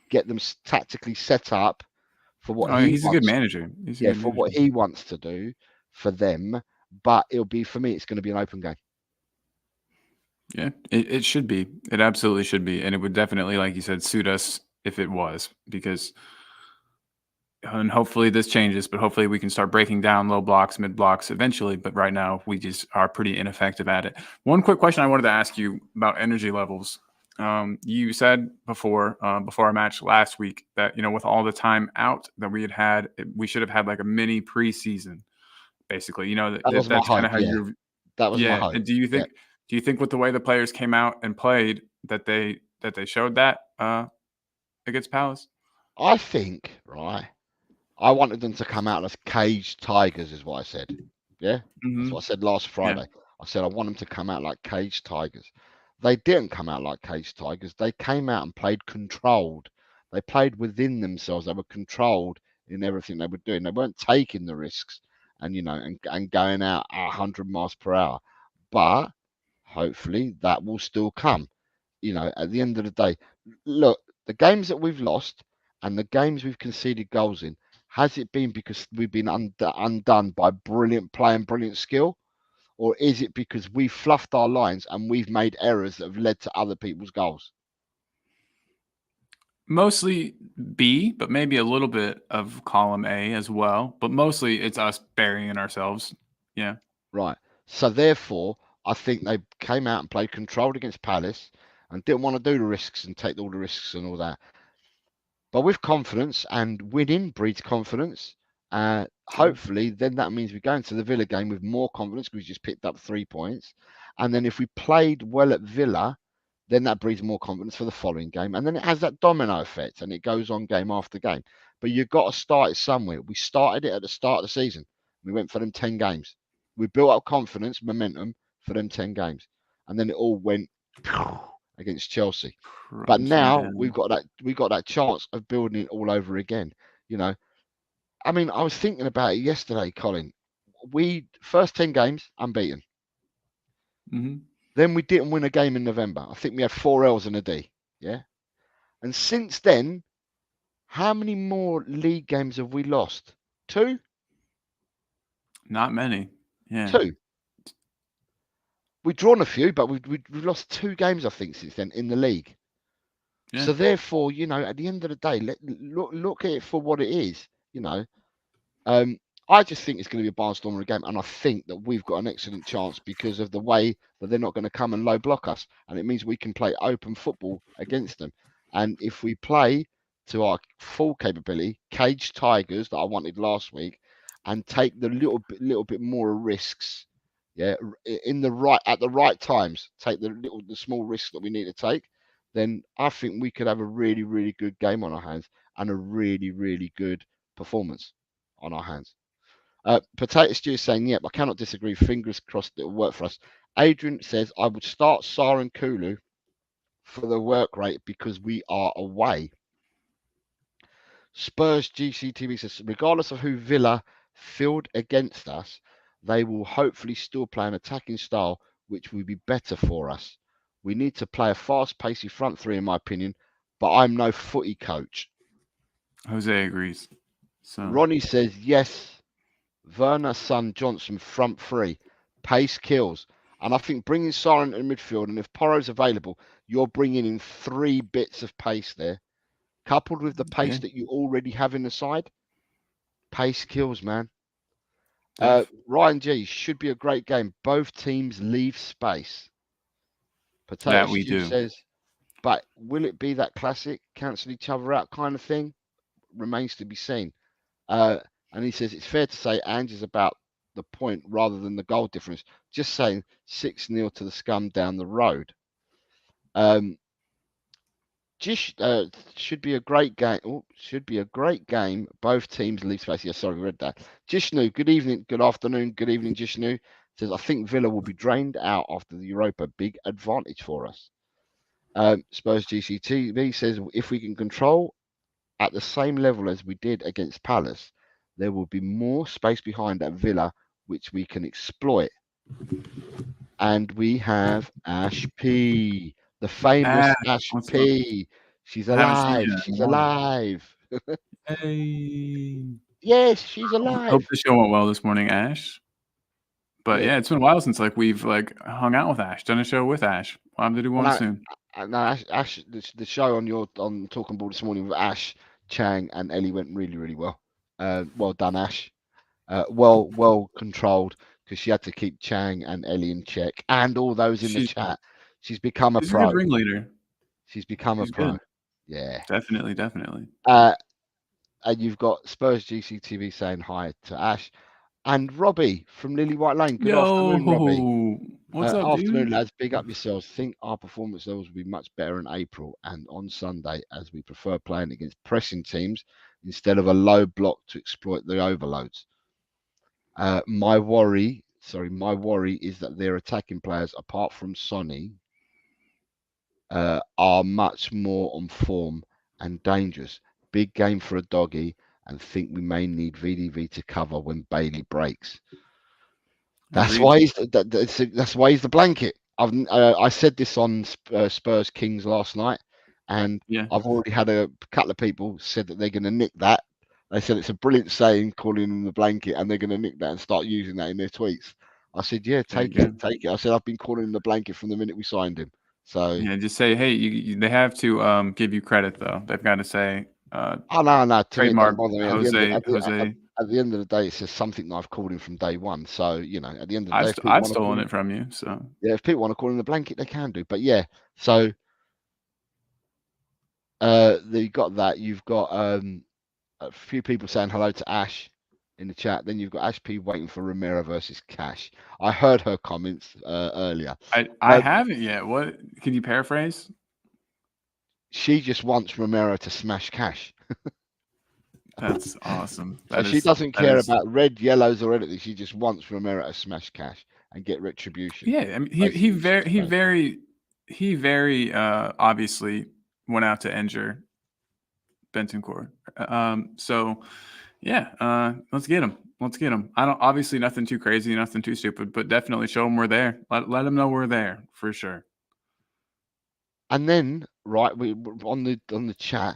get them tactically set up for what he he's a good wants. manager. For what he wants to do for them. But it'll be, for me, it's going to be an open game. Yeah, it should be. It absolutely should be. And it would definitely, like you said, suit us if it was because and hopefully this changes, but hopefully we can start breaking down low blocks, mid blocks eventually. But right now we just are pretty ineffective at it. One quick question I wanted to ask you about energy levels. You said before our match last week that, with all the time out that we had, we should have had like a mini preseason, basically. That was that's my kind of hope, how yeah. That was my Yeah. hope. And do you think with the way the players came out and played that they showed that against Palace? I think, right, I wanted them to come out as caged tigers, is what I said. Yeah, that's Mm-hmm. what I said last Yeah. Friday. I said I want them to come out like caged tigers. They didn't come out like caged tigers. They came out and played controlled. They played within themselves. They were controlled in everything they were doing. They weren't taking the risks and and going out at 100 miles per hour. But hopefully that will still come. At the end of the day, look, the games that we've lost and the games we've conceded goals in, has it been because we've been undone by brilliant play and brilliant skill? Or is it because we've fluffed our lines and we've made errors that have led to other people's goals? Mostly B, but maybe a little bit of column A as well. But mostly it's us burying ourselves. Yeah. Right. So therefore, I think they came out and played controlled against Palace and didn't want to do the risks and take all the risks and all that. But with confidence, and winning breeds confidence. True. Hopefully, then that means we go into the Villa game with more confidence because we just picked up 3 points. And then if we played well at Villa, then that breeds more confidence for the following game. And then it has that domino effect and it goes on game after game. But you've got to start it somewhere. We started it at the start of the season. We went for them 10 games. We built up confidence, momentum for them 10 games. And then it all went against Chelsea. But Crunching now we've down. got that chance of building it all over again. You know, I mean, I was thinking about it yesterday, Colin. We first 10 games unbeaten. Mm-hmm. Then we didn't win a game in November. I think we had 4 L's and a D. Yeah. And since then, how many more league games have we lost? Two? Not many. Yeah. Two. We've drawn a few, but we've lost 2 games, I think, since then in the league. Yeah. So therefore, at the end of the day, look at it for what it is. You know, Um, I just think it's going to be a barnstormer game, and I think that we've got an excellent chance because of the way that they're not going to come and low block us, and it means we can play open football against them. And if we play to our full capability, cage tigers that I wanted last week, and take the little bit more risks, yeah, in the right at the right times, take the small risks that we need to take, then I think we could have a really really good game on our hands and a really really good performance on our hands. Potato Stew is saying, yep, I cannot disagree. Fingers crossed it will work for us. Adrian says, I would start Sar and Kulu for the work rate because we are away. Spurs GCTV says, regardless of who Villa field against us, they will hopefully still play an attacking style, which will be better for us. We need to play a fast pacey front three, in my opinion, but I'm no footy coach. Jose agrees. So Ronnie says, yes, Werner, Son, Johnson, front three. Pace kills. And I think bringing Siren in midfield, and if Porro's available, you're bringing in 3 bits of pace there. Coupled with the pace yeah, that you already have in the side, pace kills, man. def. Ryan G, should be a great game. Both teams leave space. Potato That we Stew do. says, but will it be that classic cancel each other out kind of thing? Remains to be seen. Uh, and he says it's fair to say Ange is about the point rather than the goal difference. Just saying 6-0 to the scum down the road. Just should be a great game. Oh, should be a great game. Both teams leave space. Yeah, sorry, we read that. Jishnu, good evening, good afternoon, good evening, Jishnu. Says I think Villa will be drained out after the Europa. Big advantage for us. Spurs GCTV says if we can control at the same level as we did against Palace, there will be more space behind at Villa, which we can exploit. And we have Ash P, the famous Ah, Ash what's up? P. She's I haven't seen alive. you in She's a while. alive. Hey. Yes, she's Hope alive. the show went well this morning, Ash. But Yeah. yeah, it's been a while since we've hung out with Ash, done a show with Ash. We'll have to do And one soon. no, Ash, the show on Talking Ball this morning with Ash, Chang, and Ellie went really, really well. Well done, Ash. Well controlled because she had to keep Chang and Ellie in check and all those in the She chat. She's become a she's a good pro. ringleader. She's become a She's pro. good. Yeah. Definitely, definitely. And you've got Spurs GCTV saying hi to Ash. And Robbie from Lily White Lane. Good afternoon, Robbie. Yo, what's up, Afternoon, dude? lads. Big up yourselves. Think our performance levels will be much better in April and on Sunday, as we prefer playing against pressing teams instead of a low block to exploit the overloads. My worry is that their attacking players, apart from Sonny, are much more on form and dangerous. Big game for a doggy, and think we may need VDV to cover when Bailey breaks. That's Agreed. why that's why he's the blanket. I said this on Spurs Kings last night, and Yeah, I've already had a couple of people said that they're going to nick that. They said it's a brilliant saying, calling him the blanket, and they're going to nick that and start using that in their tweets. I said, yeah, there you take it, go. take it. I said I've been calling him the blanket from the minute we signed him. So, Yeah, just say, hey, they have to give you credit though. They've got to say, oh no, no, to me it doesn't trademark bother me. Jose Jose. At the end of the day, it's just something that I've called him from day one. So at the end of the day, if people I've want to call stolen him, it from you, so yeah, if people want to call him the blanket, they can do. But yeah, so you got that. You've got a few people saying hello to Ash in the chat. Then you've got Ash P waiting for Romero versus Cash. I heard her comments earlier. I haven't yet. What can you paraphrase? She just wants Romero to smash Cash. That's awesome. So she doesn't That care is about red, yellows, or anything. She just wants Romero to smash Cash and get retribution. yeah. I mean, Basically, what she's saying. he very obviously went out to injure Bentoncourt. So yeah, let's get him. Let's get him. I don't obviously nothing too crazy, nothing too stupid, but definitely show him we're there. Let him know we're there for sure. And then right, we on the chat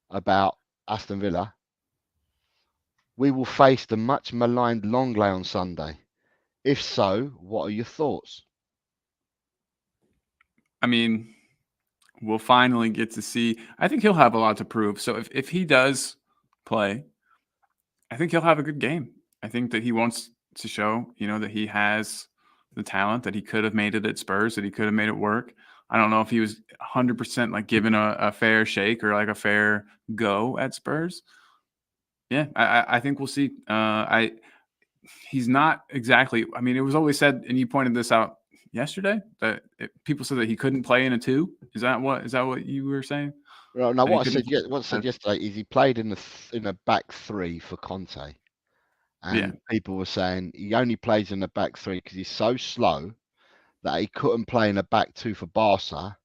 about Aston Villa. We will face the much maligned Longley on Sunday. If so, what are your thoughts? I mean, we'll finally get to see. I think he'll have a lot to prove. So if he does play, I think he'll have a good game. I think that he wants to show, that he has the talent, that he could have made it at Spurs, that he could have made it work. I don't know if he was 100% like given a fair shake or like a fair go at Spurs. Yeah, I think we'll see. He's not exactly. I mean, it was always said, and you pointed this out yesterday, that people said that he couldn't play in a two. Is that what you were saying? Well, no, That he what I couldn't. said, what I said yesterday is he played in a back three for Conte, Yeah, and people were saying he only plays in a back three because he's so slow that he couldn't play in a back two for Barca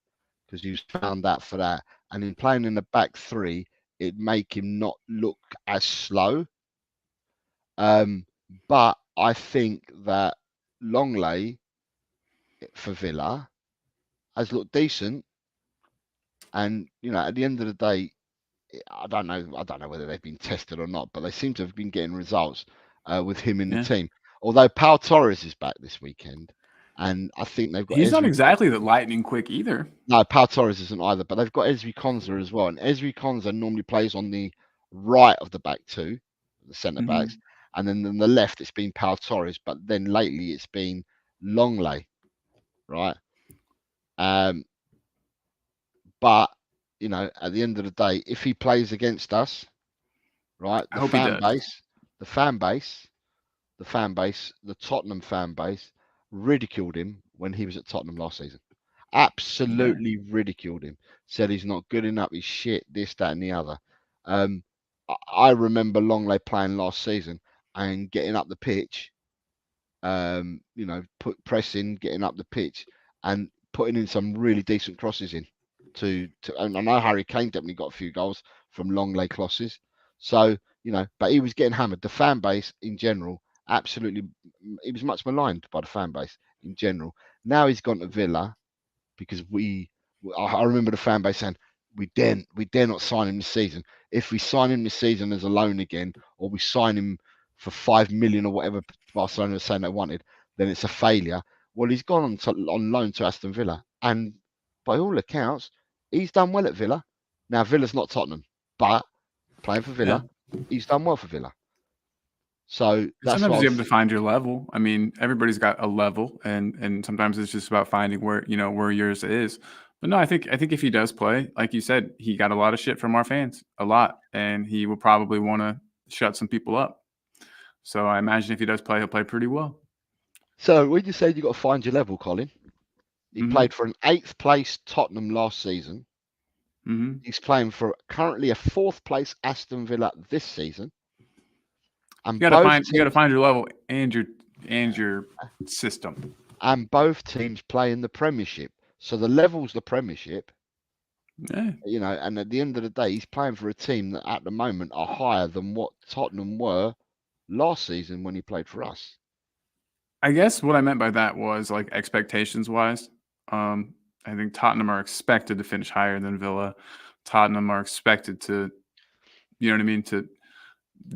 because he was found out for that, and in playing in a back three, it'd make him not look as slow. But I think that Longley for Villa has looked decent, and at the end of the day, I don't know. I don't know whether they've been tested or not, but they seem to have been getting results with him in the yeah. team. Although Pau Torres is back this weekend, and I think they've got He's not Ezri. exactly the lightning quick either. No, Pau Torres isn't either, but they've got Ezri Konza as well, and Ezri Konza normally plays on the right of the back two, the centre backs, Mm-hmm. and then on the left it's been Pau Torres, but then lately it's been Longley, right? Um, but at the end of the day, if he plays against us, right, I hope he does. the fan base, the Tottenham fan base ridiculed him when he was at Tottenham last season. Yeah, Absolutely ridiculed him. Said he's not good enough. He's shit. This, that, and the other. I remember Longley playing last season and getting up the pitch. Pressing, getting up the pitch, and putting in some really decent crosses in. And I know Harry Kane definitely got a few goals from Longley crosses. So but he was getting hammered. The fan base in general, absolutely, he was much maligned by the fan base in general. Now he's gone to Villa because I remember the fan base saying we dare not sign him this season. If we sign him this season as a loan again, or we sign him for 5 million or whatever Barcelona was saying they wanted, then it's a failure. Well, he's gone on loan to Aston Villa, and by all accounts, he's done well at Villa. Now Villa's not Tottenham, but playing for yeah. Villa, he's done well for Villa. So that's what I Sometimes you was have to thinking. find your level. I mean, everybody's got a level, and sometimes it's just about finding where yours is. But no, I think if he does play, like you said, he got a lot of shit from our fans, a lot, and he will probably want to shut some people up. So I imagine if he does play, he'll play pretty well. So when you said you got to find your level, Colin, he Mm-hmm. played for an 8th place Tottenham last season. Mm-hmm. He's playing for currently a 4th place Aston Villa this season. And You got to both find teams your level and your system. and both teams play in the Premiership. So the level's the Premiership, Yeah. and at the end of the day, he's playing for a team that at the moment are higher than what Tottenham were last season when he played for us. I guess what I meant by that was like expectations wise. I think Tottenham are expected to finish higher than Villa. Tottenham are expected to, you know what I mean, to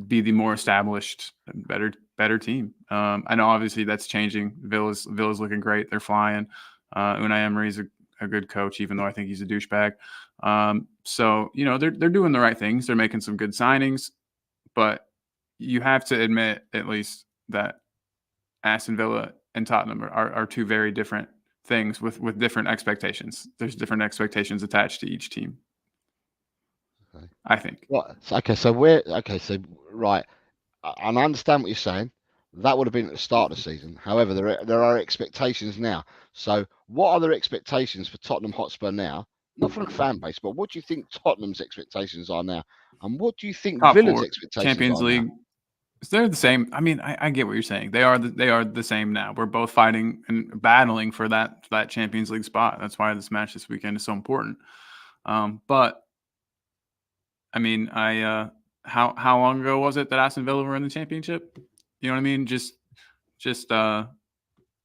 be the more established, better team. I know obviously that's changing. Villa's looking great. They're flying. Unai Emery's a good coach, even though I think he's a douchebag. So they're doing the right things. They're making some good signings, but you have to admit at least that Aston Villa and Tottenham are two very different things with different expectations. There's different expectations attached to each team. Okay. I think. Right. So right. And I understand what you're saying. That would have been at the start of the season. However, there are expectations now. So, what are their expectations for Tottenham Hotspur now? Not from the fan base, but what do you think Tottenham's expectations are now? And what do you think Top Villa's four, expectations Champions are now? League. They're the same. I mean, I get what you're saying. They are the same now. We're both fighting and battling for that Champions League spot. That's why this match this weekend is so important. But I mean, how long ago was it that Aston Villa were in the championship? You know what I mean? Just 2 years ago,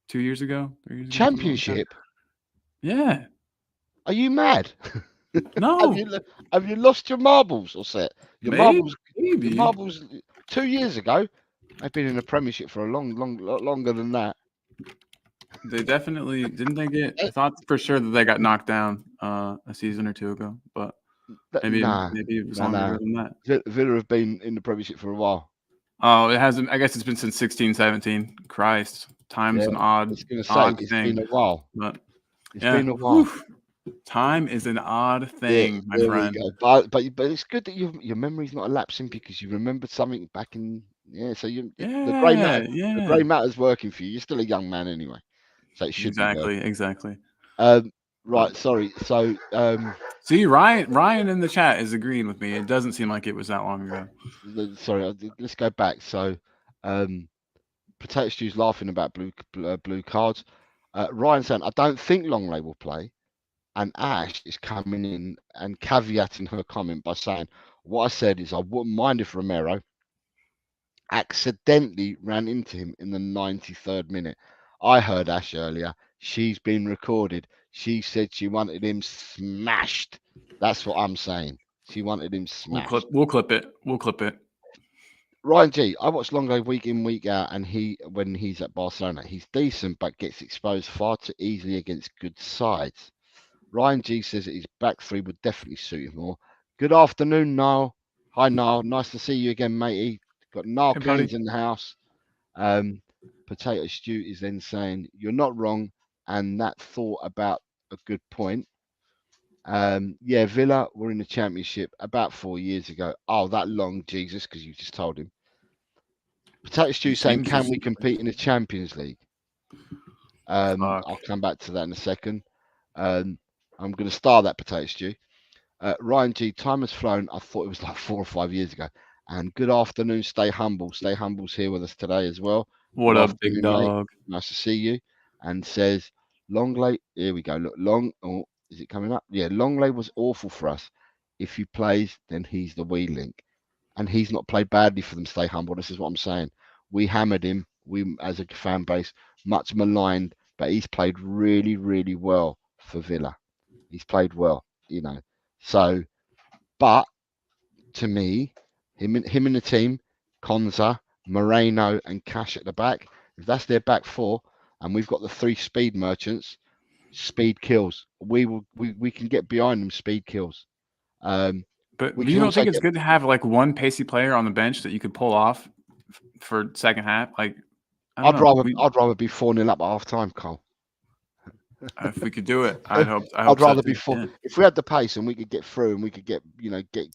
3 years ago, something like that. Championship? Yeah. Are you mad? No. Have you lost your marbles or set? Your Maybe. marbles 2 years ago. They've been in the Premiership for a lot longer than that. They definitely didn't. They get. I Eh, thought for sure that they got knocked down a season or two ago, but maybe Nah, it was nah, longer nah. ago than that. Villa have been in the Premiership for a while. Oh, it hasn't. I guess it's been since 16, 17. Christ, time's Yeah, an I odd was going to say odd it's thing. been a while. But It's yeah, been a while. time is an odd Yeah, thing, my there we friend. go. But it's good that your memory's not elapsing because you remembered something back in. Yeah, so the grey matter, the Yeah. grey matter's working for you. You're still a young man anyway, so it should be working. Exactly. Right. Sorry. So See, Ryan in the chat is agreeing with me. It doesn't seem like it was that long ago. sorry. Let's go back. So Potato Stew's laughing about blue cards. Ryan saying I don't think Longley will play. And Ash is coming in and caveating her comment by saying, what I said is I wouldn't mind if Romero accidentally ran into him in the 93rd minute. I heard Ash earlier. She's been recorded. She said she wanted him smashed. That's what I'm saying. She wanted him smashed. We'll clip it. Ryan G, I watch Longo week in, week out, and when he's at Barcelona, he's decent but gets exposed far too easily against good sides. Ryan G says that his back three would definitely suit him more. Good afternoon, Niall. Hi, Niall. Nice to see you again, matey. Got Niall Hey, buddy. Keynes in the house. Potato Stew is then saying, you're not wrong, and that thought about a good point. Yeah, Villa were in the Championship about 4 years ago. Oh, that long, Jesus, because you just told him. Potato Stew saying, can we compete in the Champions League? I'll come back to that in a second. I'm going to star that Potato Stew. Ryan G, time has flown. I thought it was like 4 or 5 years ago. And good afternoon. Stay humble. Stay humble's here with us today as well. What good up, big mate. dog? Nice to see you. And says Longley. Here we go. Look, Oh, is it coming up? Yeah, Longley was awful for us. If he plays, then he's the wee link. And he's not played badly for them. Stay humble. This is what I'm saying. We hammered him. We, as a fan base, much maligned, but he's played really, really well for Villa. He's played well, So, but to me, him in the team, Konza, Moreno, and Cash at the back. If that's their back four, and we've got the three speed merchants, speed kills. We can get behind them. Speed kills. But We you can don't also think it's get. good to have like one pacey player on the bench that you could pull off for second half? Like, I don't know. I'd rather be 4-0 up at half time, Cole. If we could do it, I hope I'd so rather too. be four. Yeah. If we had the pace and we could get through and we could get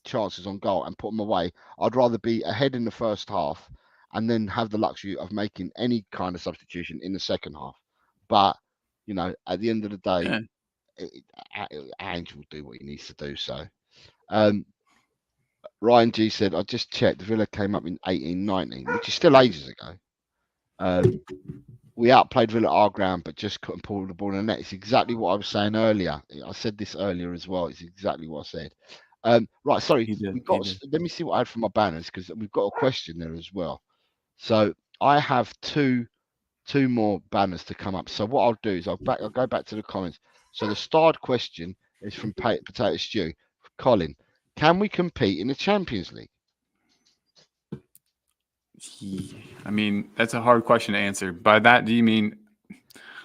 chances on goal and put them away, I'd rather be ahead in the first half and then have the luxury of making any kind of substitution in the second half. But at the end of the day, Yeah, Ange will do what he needs to do. So, um, Ryan G said, I just checked. Villa came up in 1819, which is still ages ago. We outplayed Villa at our ground, but just couldn't pull the ball in the net. It's exactly what I was saying earlier. I said this earlier as well. It's exactly what I said. Right, sorry. he did. We He got. did. Let me see what I had for my banners because we've got a question there as well. So I have two more banners to come up. So what I'll do is I'll go back to the comments. So the starred question is from Potato Stew. Colin, can we compete in the Champions League? I mean, that's a hard question to answer. By that, do you mean?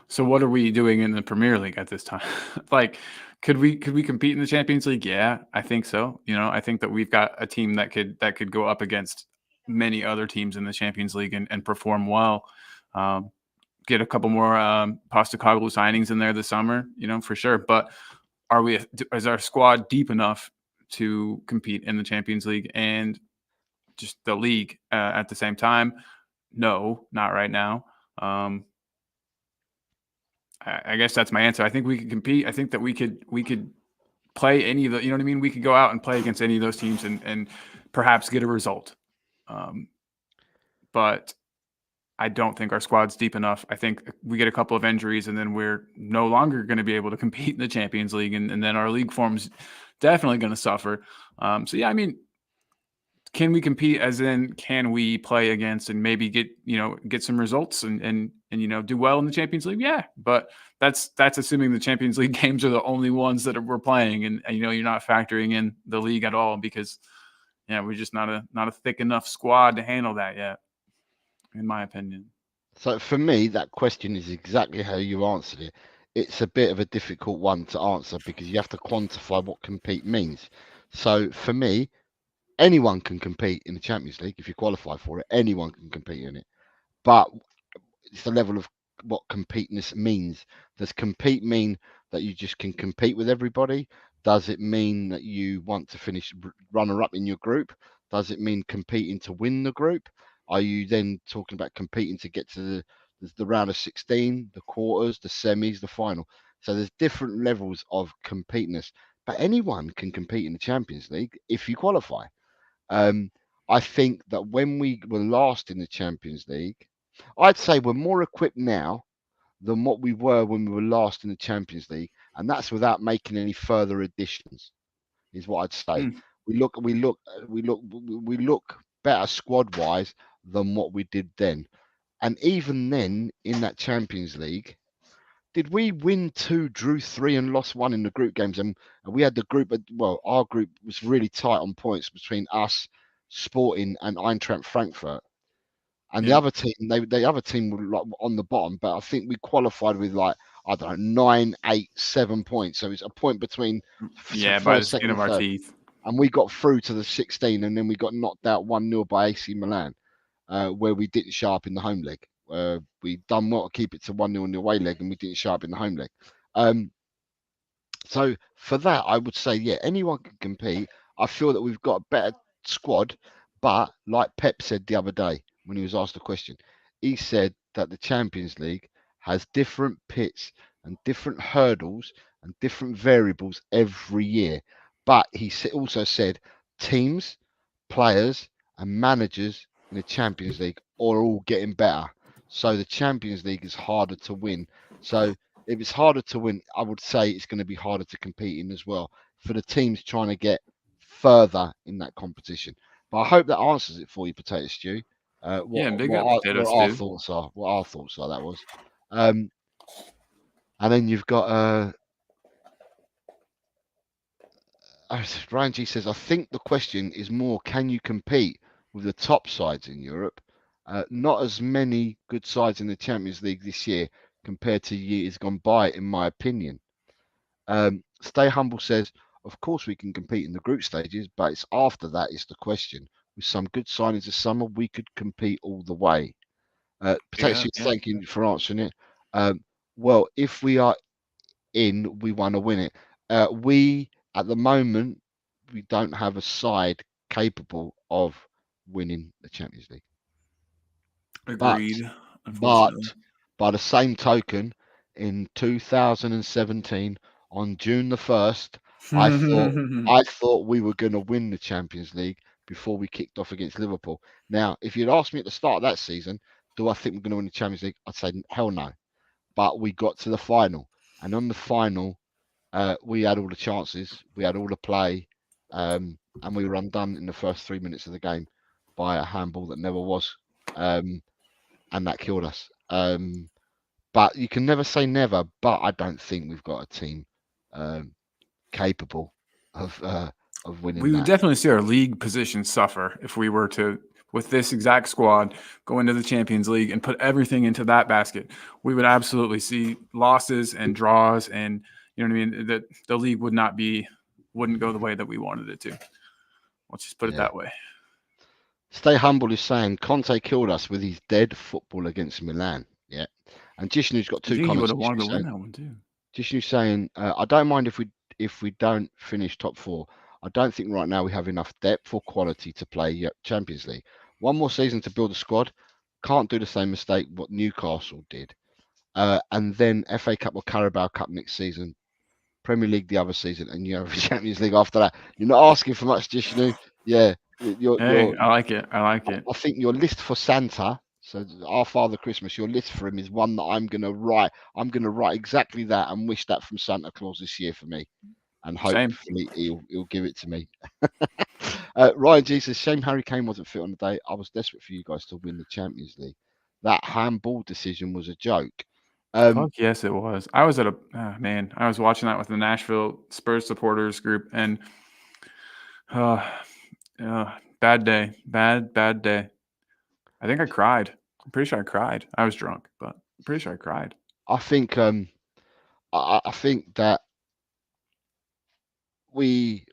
So what are we doing in the Premier League at this time? Like, could we compete in the Champions League? Yeah, I think so. I think that we've got a team that could go up against many other teams in the Champions League and perform well. Get a couple more Postecoglou signings in there this summer, for sure. But is our squad deep enough to compete in the Champions League and just the league at the same time? No, not right now. I guess that's my answer. I think we could compete. I think that we could play any of the, you know what I mean? We could go out and play against any of those teams and perhaps get a result. But I don't think our squad's deep enough. I think we get a couple of injuries and then we're no longer going to be able to compete in the Champions League. And then our league form's definitely going to suffer. So, yeah, I mean, can we compete as in can we play against and maybe get some results and do well in the Champions League? Yeah, but that's assuming the Champions League games are the only ones that we're playing and you're not factoring in the league at all because we're just not a thick enough squad to handle that yet, in my opinion. So for me, that question is exactly how you answered it. It's a bit of a difficult one to answer because you have to quantify what compete means. So for me, anyone can compete in the Champions League if you qualify for it. Anyone can compete in it, but it's the level of what completeness means. Does compete mean that you just can compete with everybody? Does it mean that you want to finish runner up in your group? Does it mean competing to win the group? Are you then talking about competing to get to the round of 16, the quarters, the semis, the final? So there's different levels of completeness, but anyone can compete in the Champions League if you qualify. I think that when we were last in the Champions League, I'd say we're more equipped now than what we were when we were last in the Champions League, and that's without making any further additions. Is what I'd say. Hmm. We look better squad wise than what we did then, and even then in that Champions League, did we win two, drew three, and lost one in the group games? And we had the group. Well, our group was really tight on points between us, Sporting, and Eintracht Frankfurt. And the Yeah. other team, the other team were like on the bottom, but I think we qualified with like I don't know 9, 8, 7 points. So it's a point between Yeah, by the first, second, skin of and our third. teeth. And we got through to the 16, and then we got knocked out 1-0 by AC Milan, where we didn't show up in the home leg. We done well to keep it to 1-0 in the away leg, and we didn't show up in the home leg. So for that, I would say, yeah, anyone can compete. I feel that we've got a better squad, but like Pep said the other day when he was asked a question, he said that the Champions League has different pits and different hurdles and different variables every year. But he also said teams, players, and managers in the Champions League are all getting better. So the Champions League is harder to win. So if it's harder to win, I would say it's going to be harder to compete in as well for the teams trying to get further in that competition. But I hope that answers it for you, Potato Stew. Yeah, big up potatoes, What our dude. thoughts are, what our thoughts are. That was, and then you've got Ryan G says, I think the question is more, can you compete with the top sides in Europe? Not as many good sides in the Champions League this year compared to years gone by, in my opinion. Stay Humble says, of course we can compete in the group stages, but it's after that is the question. With some good signings this summer, we could compete all the way. Big Potentially, up, yeah. thank you for answering it. Well, if we are in, we want to win it. We, at the moment, we don't have a side capable of winning the Champions League. But Agreed. but Unfortunately. by the same token, in 2017, on June the 1st, I thought I thought we were going to win the Champions League before we kicked off against Liverpool. Now, if you'd asked me at the start of that season, do I think we're going to win the Champions League? I'd say hell no. But we got to the final, and on the final, we had all the chances, we had all the play, and we were undone in the first 3 minutes of the game by a handball that never was, and that killed us. But you can never say never. But I don't think we've got a team um, capable of winning We would that. definitely see our league position suffer if we were to, with this exact squad, go into the Champions League and put everything into that basket. We would absolutely see losses and draws, and you know what I mean. That the league wouldn't go the way that we wanted it to. Let's just put it Yeah. that way. Stay Humble is saying Conte killed us with his dead football against Milan. Yeah. And Jishnu's got You two think he would comments. have wanted to win that one too? Jishnu saying, I don't mind if we don't finish top four. I don't think right now we have enough depth or quality to play Champions League. One more season to build a squad. Can't do the same mistake what Newcastle did. And then FA Cup or Carabao Cup next season, Premier League the other season, and you have Champions League after that. You're not asking for much, Jishnu. Yeah, Hey, I like it. I like it. I think your list for Santa, so our Father Christmas, your list for him is one that I'm gonna write. I'm gonna write exactly that and wish that from Santa Claus this year for me, and Same. hopefully he'll give it to me. Ryan G says, shame Harry Kane wasn't fit on the day. I was desperate for you guys to win the Champions League. That handball decision was a joke. Fuck yes, it was. I was at a man. I was watching that with the Nashville Spurs supporters group, and uh, bad day, bad day. I think I cried. I'm pretty sure I cried. I was drunk, but I'm pretty sure I cried. I think I think that we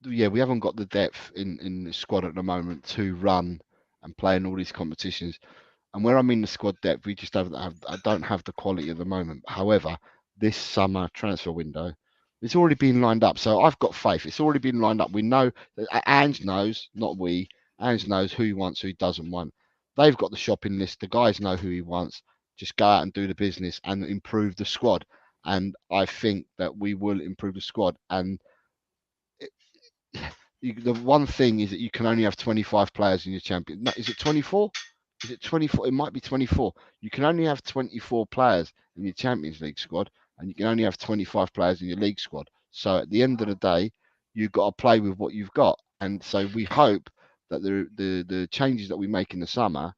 we haven't got the depth in the squad at the moment to run and play in all these competitions. And where I mean the squad depth, we just I don't have the quality at the moment. However, this summer transfer window, it's already been lined up. So I've got faith. It's already been lined up. We know that Ange knows, not we. Ange knows who he wants, who he doesn't want. They've got the shopping list. The guys know who he wants. Just go out and do the business and improve the squad. And I think that we will improve the squad. And the one thing is that you can only have 25 players in your champion. No, is it 24? Is it 24? It might be 24. You can only have 24 players in your Champions League squad, and you can only have 25 players in your league squad. So at the end of the day, you've got to play with what you've got. And so we hope that the changes that we make in the summer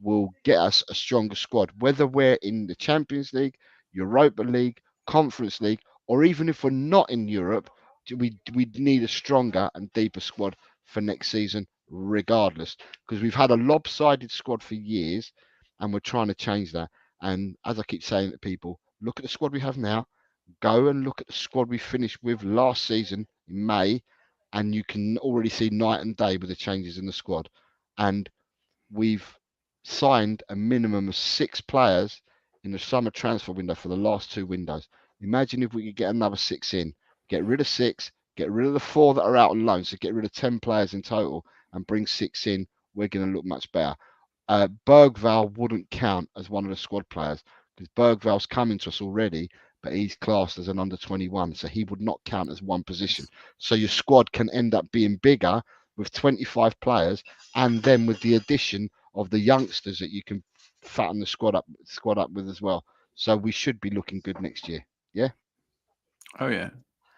will get us a stronger squad, whether we're in the Champions League, Europa League, Conference League, or even if we're not in Europe, we need a stronger and deeper squad for next season, regardless, because we've had a lopsided squad for years, and we're trying to change that. And as I keep saying to people, look at the squad we have now. Go and look at the squad we finished with last season in May, and you can already see night and day with the changes in the squad. And we've signed a minimum of 6 players in the summer transfer window for the last 2 windows. Imagine if we could get another 6 in, get rid of 6, get rid of the 4 that are out on loan, so get rid of 10 players in total and bring 6 in. We're going to look much better. Bergval wouldn't count as one of the squad players because Bergval's coming to us already, but he's classed as an under 21, so he would not count as one position. So your squad can end up being bigger with 25 players, and then with the addition of the youngsters that you can fatten the squad up with as well. So we should be looking good next year. Yeah. Oh yeah.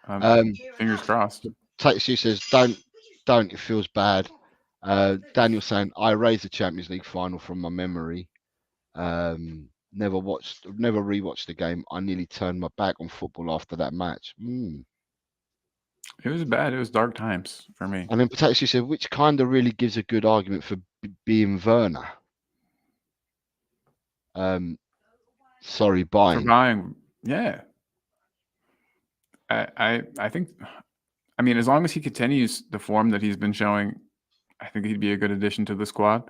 Um, Fingers crossed. Tatsu says, don't. It feels bad. Daniel saying, I raised the Champions League final from my memory. Never rewatched the game. I nearly turned my back on football after that match. It was bad. It was dark times for me. And then Tatsu said, which kind of really gives a good argument for being Werner. Sorry, For buying. buying, yeah. I think. I mean, as long as he continues the form that he's been showing, I think he'd be a good addition to the squad.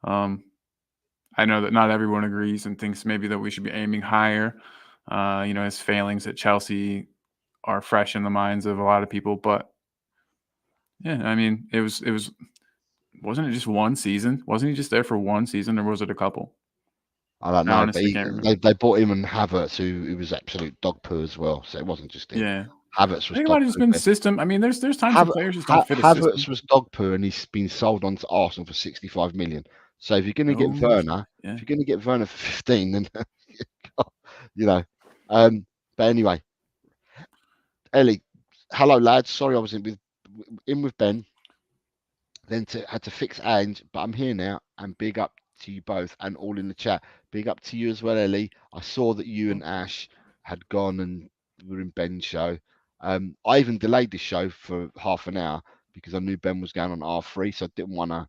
I know that not everyone agrees and thinks maybe that we should be aiming higher. His failings at Chelsea are fresh in the minds of a lot of people, but yeah, I mean, it was Wasn't it just one season? Wasn't he just there for one season, or was it a couple? I don't I know, but honestly can't remember. they bought him and Havertz, who was absolute dog poo as well. So it wasn't just him. Yeah, Havertz I was think it dog might have just poo. been system. I mean, there's times where players just don't fit a Havertz system. was dog poo, and he's been sold on to Arsenal for 65 million. So if you're going to get Oh, Werner, yeah. if you're going to get Werner for 15, then you know. But anyway, Ellie, hello lads. Sorry I was in with Ben. Then had to fix Ange, but I'm here now. And big up to you both and all in the chat. Big up to you as well, Ellie. I saw that you and Ash had gone and were in Ben's show. I even delayed the show for half an hour because I knew Ben was going on R3, so I didn't want to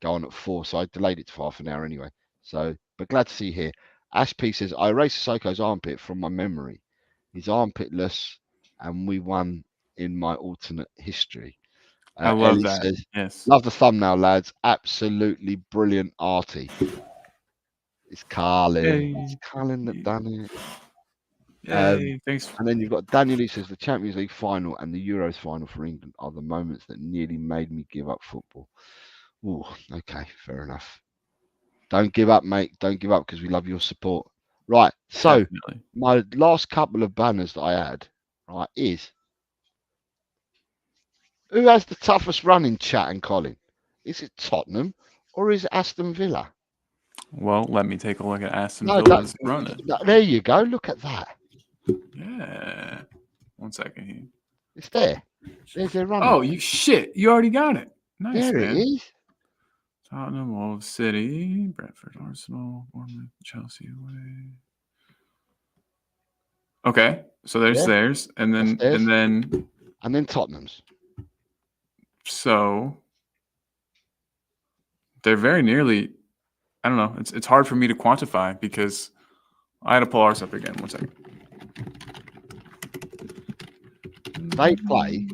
go on at 4, so I delayed it for half an hour anyway. So, but glad to see you here. Ash P says, I erased Soko's armpit from my memory. He's armpitless, and we won in my alternate history. I love Ellie that. says, Yes. love the thumbnail, lads. Absolutely brilliant arty. It's Carlin. Yay. It's Carlin that done it. Yay. Thanks. And then you've got Daniel who says the Champions League final and the Euros final for England are the moments that nearly made me give up football. Ooh, okay, fair enough. Don't give up, mate. Don't give up because we love your support. Right. So Definitely. my last couple of banners that I had, right, is who has the toughest run in chat and Colin? Is it Tottenham or is it Aston Villa? Well, let me take a look at Aston No, Villa's running. there you go. Look at that. Yeah. 1 second here. It's there. There's their running. Oh, you shit! You already got it. Nice, there man. it is. Tottenham, Wolves, City, Brentford, Arsenal, Bournemouth, Chelsea away. Okay, so there's theirs, and then That's theirs. and then Tottenham's. So they're very nearly. I don't know. It's hard for me to quantify because I had to pull ours up again. 1 second. They play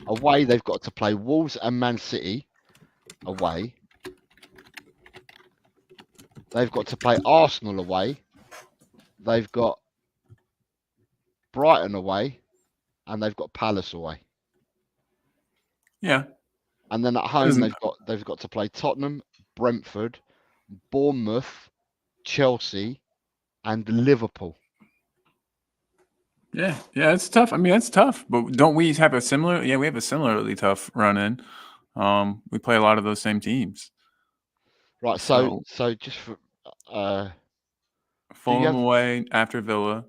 away. They've got to play Wolves and Man City away. They've got to play Arsenal away. They've got Brighton away, and they've got Palace away. Yeah. And then at home they've got to play Tottenham, Brentford, Bournemouth, Chelsea, and Liverpool. Yeah, it's tough. I mean, that's tough. But don't we have a similar? Yeah, we have a similarly tough run in. We play a lot of those same teams. Right. So just for Fulham away after Villa.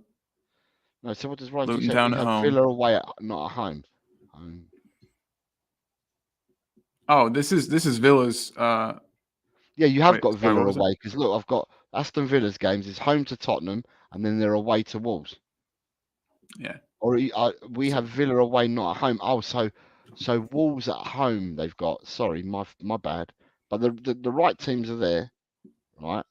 No. So what does Ryan Luton say? Town We at have home. Villa away, not at home. Oh, this is Villa's. Yeah, you have got Villa away because look, I've got Aston Villa's games. It's home to Tottenham and then they're away to Wolves. Yeah. Or we have Villa away, not at home. Oh, so Wolves at home they've got. Sorry, my bad. But the right teams are there, right?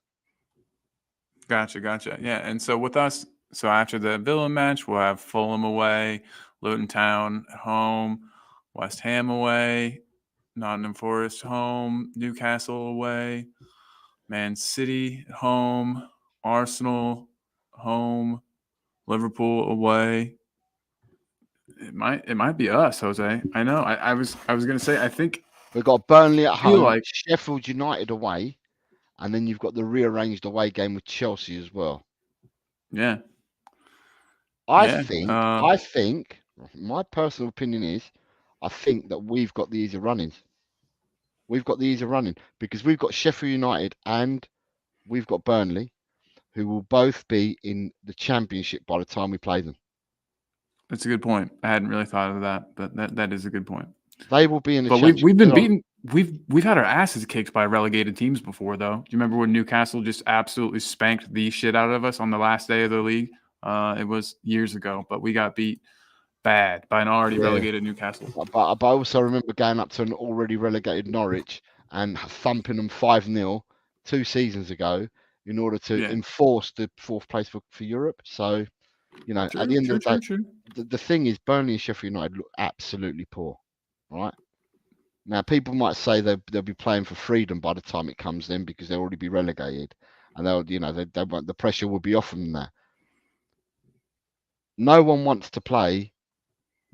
Gotcha. Yeah, and so with us, so after the Villa match, we'll have Fulham away, Luton Town at home, West Ham away, Nottingham Forest home, Newcastle away, Man City at home, Arsenal home, Liverpool away. It might be us, Jose. I know. I was gonna say I think we've got Burnley at home, Sheffield United away, and then you've got the rearranged away game with Chelsea as well. Yeah. I think my personal opinion is I think that we've got the easier runnings. We've got the easier running because we've got Sheffield United and we've got Burnley, who will both be in the Championship by the time we play them. That's a good point. I hadn't really thought of that, but that is a good point. They will be in the Championship. But we've been beaten. We've had our asses kicked by relegated teams before, though. Do you remember when Newcastle just absolutely spanked the shit out of us on the last day of the league? It was years ago, but we got beat bad by an already relegated Newcastle. But I also remember going up to an already relegated Norwich and thumping them 5-0 2 seasons ago in order to enforce the 4th place for Europe. So, you know, at the end of the day, the thing is, Burnley and Sheffield United look absolutely poor, right? Now, people might say they'll be playing for freedom by the time it comes in because they'll already be relegated, and they won't, the pressure will be off them there. No one wants to play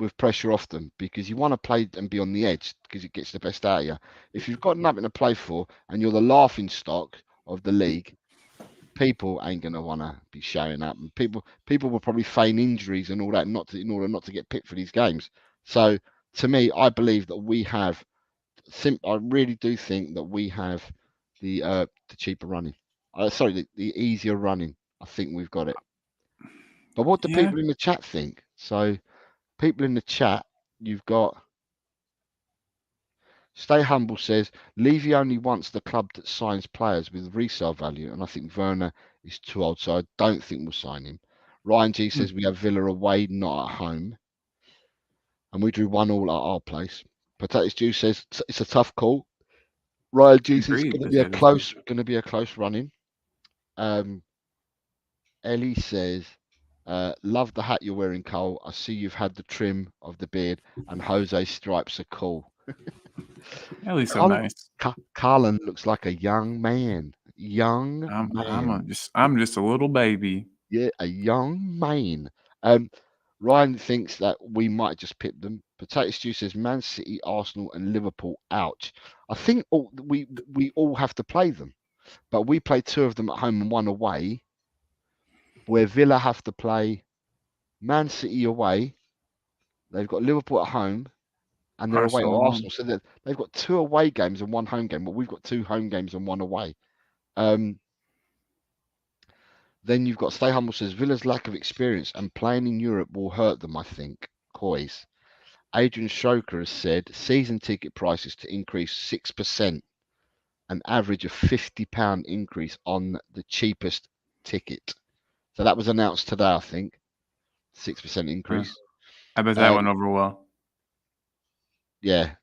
with pressure off them because you want to play and be on the edge because it gets the best out of you. If you've got nothing to play for and you're the laughing stock of the league, people ain't gonna want to be showing up, and people will probably feign injuries and all that in order not to get picked for these games. So to me, I believe that we have. I really do think that we have the cheaper running. Sorry, the easier running. I think we've got it. But what do Yeah. people in the chat think? So people in the chat, you've got Stay Humble says Levy only wants the club that signs players with resale value, and I think Werner is too old, so I don't think we'll sign him. Ryan G Hmm. says we have Villa away, not at home, and we drew 1-1 at our place. Potato Stew says it's a tough call. Ryan G says Agreed. going to be a close running. Ellie says, love the hat you're wearing, Cole. I see you've had the trim of the beard, and Jose's stripes are cool. At least so Carlin, nice. Carlin looks like a young man. Young man. I'm just a little baby. Yeah, a young man. Ryan thinks that we might just pip them. Potato Stew says Man City, Arsenal, and Liverpool. Ouch. I think we all have to play them, but we play 2 of them at home and 1 away. Where Villa have to play Man City away. They've got Liverpool at home, and they're away at Arsenal. Arsenal. So they've got 2 away games and 1 home game, but we've got 2 home games and 1 away. Then you've got Stay Humble says Villa's lack of experience and playing in Europe will hurt them, I think. Coys. Adrian Shoker has said season ticket prices to increase 6%, an average of £50 increase on the cheapest ticket. So that was announced today, I think. 6% increase. I bet that went over well. Yeah.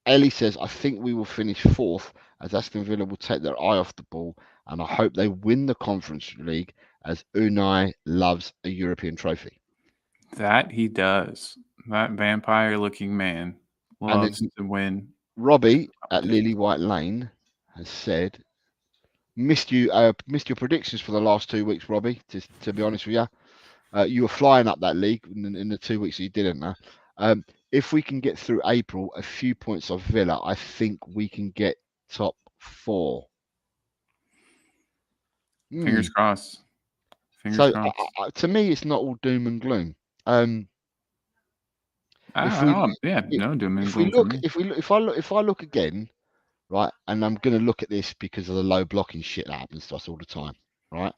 Ellie says, I think we will finish 4th as Aston Villa will take their eye off the ball, and I hope they win the Conference League as Unai loves a European trophy. That he does. That vampire-looking man And loves then to win. Robbie at Lily White Lane has said, missed your predictions for the last 2 weeks, Robbie, to be honest with you. You were flying up that league in the 2 weeks you didn't. If we can get through April, a few points off Villa, I think we can get top 4. Fingers crossed. Fingers So crossed. to me, it's not all doom and gloom. If we No doom and if we gloom for look me. if I look again, right, and I'm going to look at this because of the low blocking shit that happens to us all the time, right?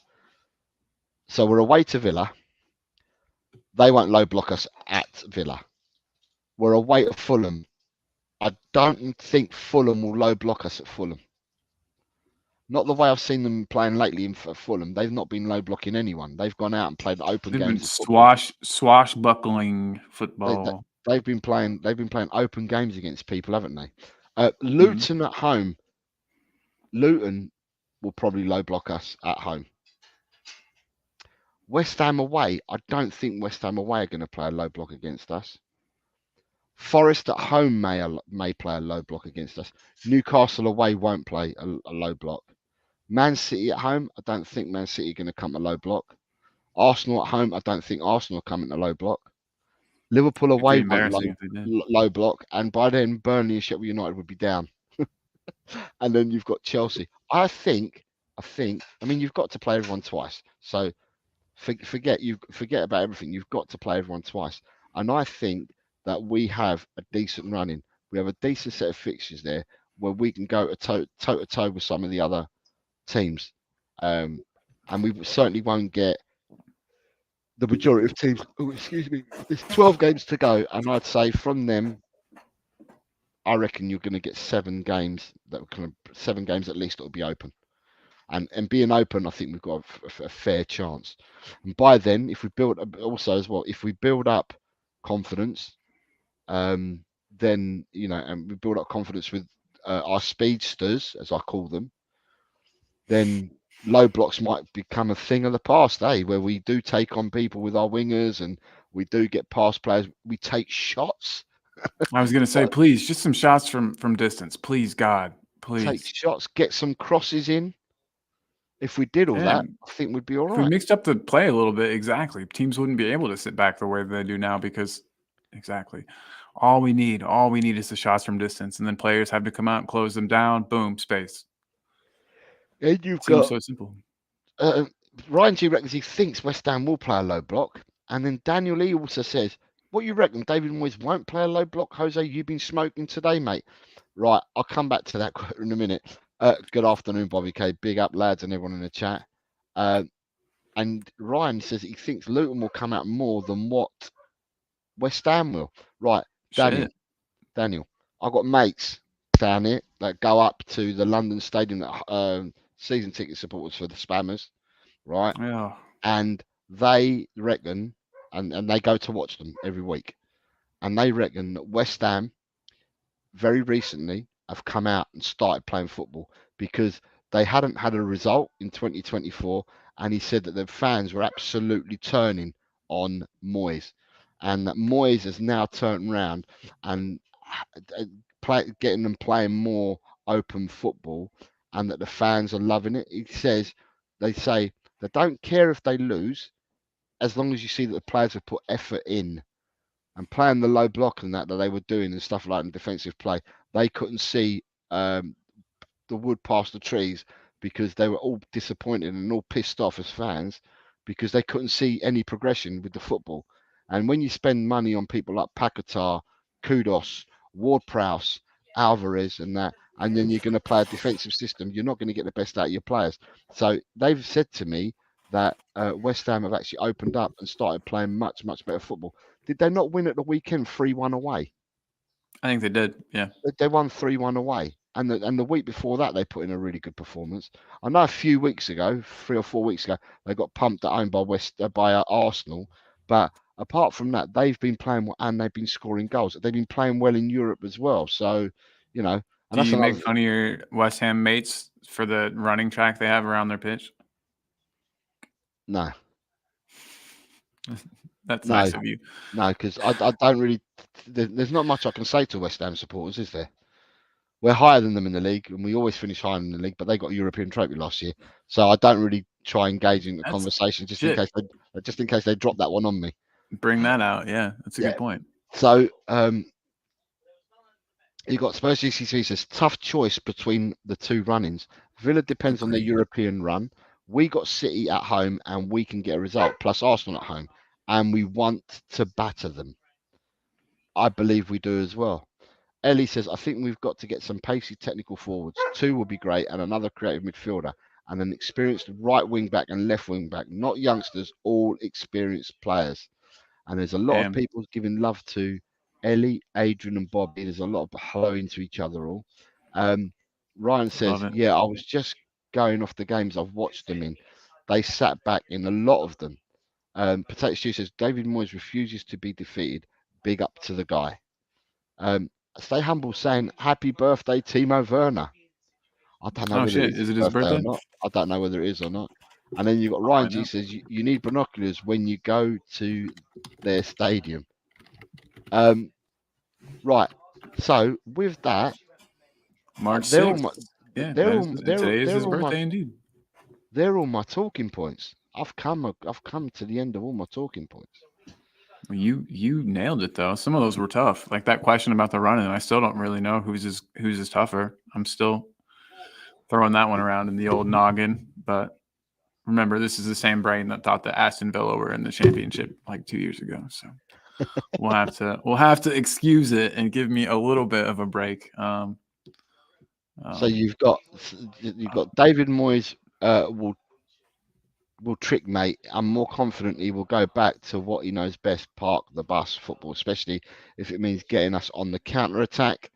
So we're away to Villa. They won't low block us at Villa. We're away to Fulham. I don't think Fulham will low block us at Fulham. Not the way I've seen them playing lately in Fulham. They've not been low blocking anyone. They've gone out and played open They've been games of football. swashbuckling They, football. they've been playing open games against people, haven't they? Mm-hmm. Luton at home. Luton will probably low block us at home. West Ham away. I don't think West Ham away are going to play a low block against us. Forest at home may play a low block against us. Newcastle away won't play a low block. Man City at home. I don't think Man City are going to come a low block. Arsenal at home. I don't think Arsenal are coming to low block. Liverpool It'd be away won't embarrassing if they did. low block, and by then Burnley and Sheffield United would be down. And then you've got Chelsea. I mean, you've got to play everyone twice. So forget about everything. You've got to play everyone twice. And I think that we have a decent running. We have a decent set of fixtures there where we can go toe to toe with some of the other teams. And we certainly won't get the majority of teams. Oh, excuse me. There's 12 games to go, and I'd say from them, I reckon you're going to get 7 games at least that will be open. And being open, I think we've got a fair chance. And by then, if we build up confidence, then and we build up confidence with our speedsters, as I call them, then low blocks might become a thing of the past, where we do take on people with our wingers and we do get past players. We take shots. I was gonna say, please, just some shots from distance, please, God, please. Take shots, get some crosses in. If we did all Yeah, that, I think we'd be all if we right. mixed up the play a little bit, exactly, teams wouldn't be able to sit back the way they do now because exactly. All we need is the shots from distance, and then players have to come out and close them down. Boom, space. And you've Seems got so simple. uh, Ryan G reckons he thinks West Ham will play a low block, and then Daniel Lee also says, "What you reckon? David Moyes won't play a low block, Jose? You've been smoking today, mate." Right, I'll come back to that in a minute. Good afternoon, Bobby K. Big up, lads, and everyone in the chat. And Ryan says he thinks Luton will come out more than what West Ham will. Right, Daniel, Shit. Daniel, I've got mates down here that go up to the London Stadium that season ticket supporters for the Spammers, right? Yeah. And they reckon, and they go to watch them every week, and they reckon that West Ham very recently have come out and started playing football because they hadn't had a result in 2024, and he said that the fans were absolutely turning on Moyes, and that Moyes has now turned around and getting them playing more open football, and that the fans are loving it. He says they say they don't care if they lose as long as you see that the players have put effort in and playing the low block and that they were doing and stuff like in defensive play. They couldn't see the wood past the trees because they were all disappointed and all pissed off as fans because they couldn't see any progression with the football. And when you spend money on people like Paquetá, Kudos, Ward-Prowse, Alvarez, and that, and then you're going to play a defensive system, you're not going to get the best out of your players. So they've said to me that West Ham have actually opened up and started playing much, much better football. Did they not win at the weekend 3-1 away? I think they did. Yeah. They won 3-1 away. And the week before that, they put in a really good performance. I know a few weeks ago, 3 or 4 weeks ago, they got pumped at home by Arsenal. But apart from that, they've been playing well and they've been scoring goals. They've been playing well in Europe as well. So, and Do that's you another make thing. fun of your West Ham mates for the running track they have around their pitch? No, That's no, nice of you. no, because I don't really. There's not much I can say to West Ham supporters, is there? We're higher than them in the league, and we always finish higher in the league. But they got a European trophy last year, so I don't really try engaging the That's conversation shit. just in case they drop that one on me. Bring that out. Yeah, that's a Yeah. good point. So you got Spurs GCC says tough choice between the two run-ins. Villa depends on their Agreed. European run. We got City at home, and we can get a result. Plus Arsenal at home, and we want to batter them. I believe we do as well. Ellie says, I think we've got to get some pacey technical forwards. Two will be great, and another creative midfielder, and an experienced right wing back and left wing back, not youngsters, all experienced players. And there's a lot of Damn. people giving love to Ellie, Adrian, and Bobby. There's a lot of hello into each other all. Um, Ryan Love says, it. yeah, I was just going off the games I've watched them in. They sat back in a lot of them. Potato Stew says, David Moyes refuses to be defeated. Big up to the guy. Um, Stay humble saying happy birthday, Timo Werner. I don't know Oh whether it shit! is Is his it his birthday or birthday? not. I don't know whether it is or not. And then you've got I'll Ryan find G out. says you need binoculars when you go to their stadium. Um, right. So with that, March they're all 6th. my Yeah, they're all today is his they're all my birthday indeed. they're all my talking points. I've come to the end of all my talking points. You nailed it though. Some of those were tough. Like that question about the running, I still don't really know who's tougher. I'm still throwing that one around in the old noggin. But remember, this is the same brain that thought that Aston Villa were in the championship like 2 years ago. So we'll have to excuse it and give me a little bit of a break. So Um, you've got David Moyes will trick mate. I'm more confident he will go back to what he knows best, park the bus football, especially if it means getting us on the counter attack.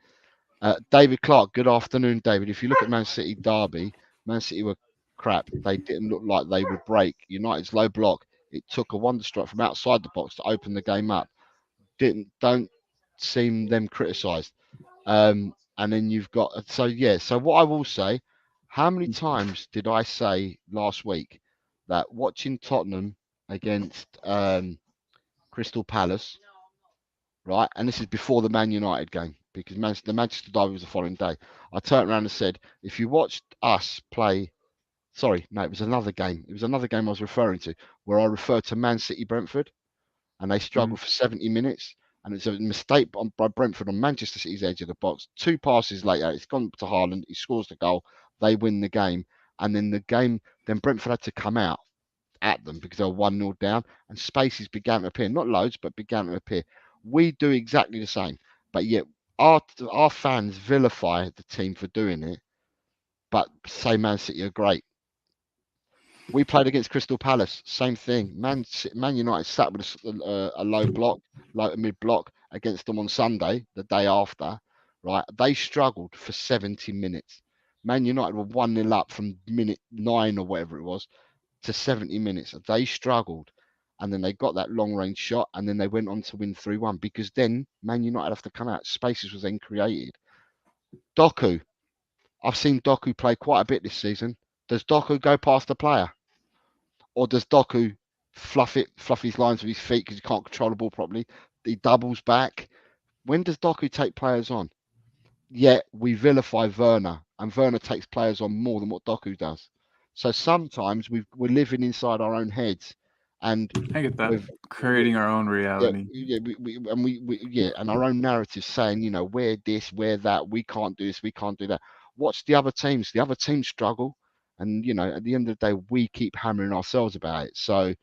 David Clark, good afternoon, David. If you look at Man City derby, Man City were crap. They didn't look like they would break. United's low block. It took a wonder strike from outside the box to open the game up. Don't seem them criticised. And then you've got So what I will say, how many times did I say last week that watching Tottenham against Crystal Palace, right? And this is before the Man United game because the Manchester derby was the following day. I turned around and said, if you watched us play Sorry, no, it was another game. It was another game I was referring to where I referred to Man City Brentford, and they struggled for 70 minutes. And it's a mistake by Brentford on Manchester City's edge of the box. 2 passes later, it's gone to Haaland. He scores the goal. They win the game. And then Brentford had to come out at them because they were 1-0 down, and spaces began to appear. Not loads, but began to appear. We do exactly the same, but yet our fans vilify the team for doing it, but say Man City are great. We played against Crystal Palace, same thing. Man United sat with a low block, low mid block against them on Sunday, the day after. Right, they struggled for 70 minutes. Man United were 1-0 up from minute 9 or whatever it was to 70 minutes. They struggled, and then they got that long range shot, and then they went on to win 3-1 because then Man United have to come out. Spaces was then created. Doku, I've seen Doku play quite a bit this season. Does Doku go past the player? Or does Doku fluff his lines with his feet because he can't control the ball properly? He doubles back. When does Doku take players on? Yet we vilify Werner, and Werner takes players on more than what Doku does. So sometimes we're living inside our own heads, and I get that. we've Creating our own yeah, reality. and our own narrative saying, we're this, we're that, we can't do this, we can't do that. Watch the other teams. The other teams struggle, and at the end of the day, we keep hammering ourselves about it. So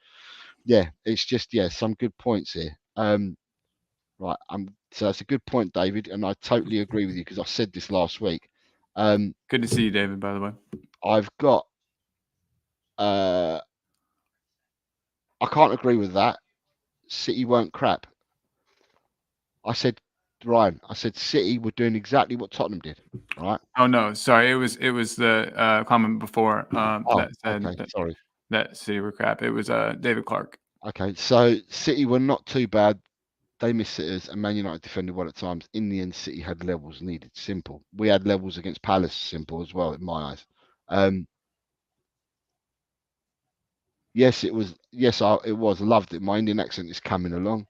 yeah, it's just some good points here. Right, so that's a good point, David, and I totally agree with you because I said this last week. Good to see you, David, by the way. I've got I can't agree with that. City weren't crap. I said, Ryan, I said City were doing exactly what Tottenham did, right? Oh no, sorry. It was the comment before that said Okay, sorry. that City were crap. It was David Clark. Okay, so City were not too bad. They missed sitters, and Man United defended well at times. In the end, City had levels needed. Simple. We had levels against Palace. Simple as well, in my eyes. Yes, it was. Yes, it was. Loved it. My Indian accent is coming along.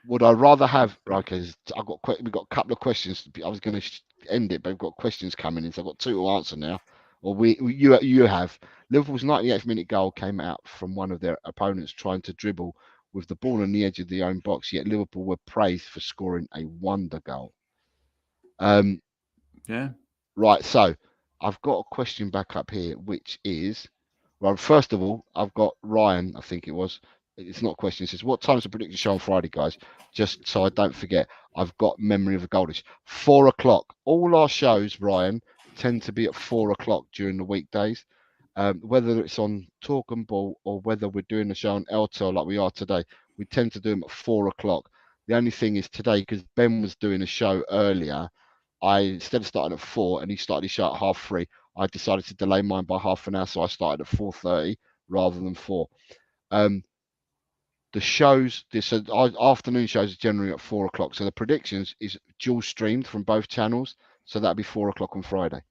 Would I rather have? Okay, we've got a couple of questions. I was going to end it, but we've got questions coming in, so I've got 2 to answer now. Or you have. Liverpool's 98th minute goal came out from one of their opponents trying to dribble with the ball on the edge of the own box. Yet Liverpool were praised for scoring a wonder goal. Yeah. Right. So I've got a question back up here, which is, well, first of all, I've got Ryan. I think it was. It's not a question. It says, what time's the prediction show on Friday, guys? Just so I don't forget, I've got memory of a goldish. 4 o'clock. All our shows, Ryan, tend to be at 4 o'clock during the weekdays. Whether it's on Talk and Ball or whether we're doing a show on LTEL like we are today, we tend to do them at 4 o'clock. The only thing is today, because Ben was doing a show earlier, instead of starting at 4 and he started his show at 3:30, I decided to delay mine by half an hour, so I started at 4:30 rather than 4. The shows, our afternoon shows are generally at 4 o'clock. So the predictions is dual streamed from both channels, so that'll be 4 o'clock on Friday.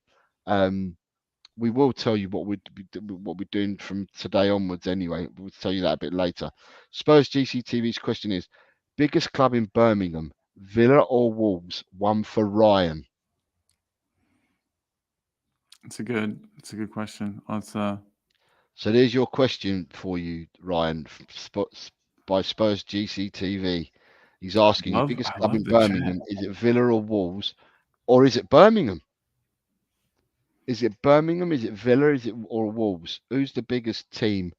We will tell you what we're doing from today onwards. Anyway, we'll tell you that a bit later. Spurs GCTV's question is: biggest club in Birmingham, Villa or Wolves? One for Ryan. It's a good question. Let's So there's your question for you, Ryan, by Spurs GCTV. He's asking: the biggest I club love in the chat. Birmingham, is it Villa or Wolves, or is it Birmingham? Is it Birmingham? Is it Villa? Is it or Wolves? Who's the biggest team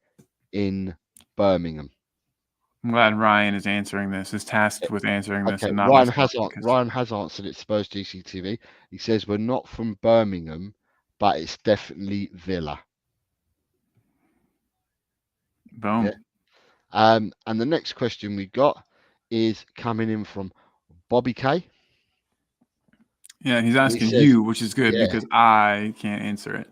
in Birmingham? I'm glad Ryan is answering this, is tasked with answering this, Okay, and not myself. Ryan has answered it. Spurs GCTV. He says we're not from Birmingham, but it's definitely Villa. Boom. Yeah. And the next question we got is coming in from Bobby K. Yeah, he's And he asking says, you, which is good yeah, because I can't answer it.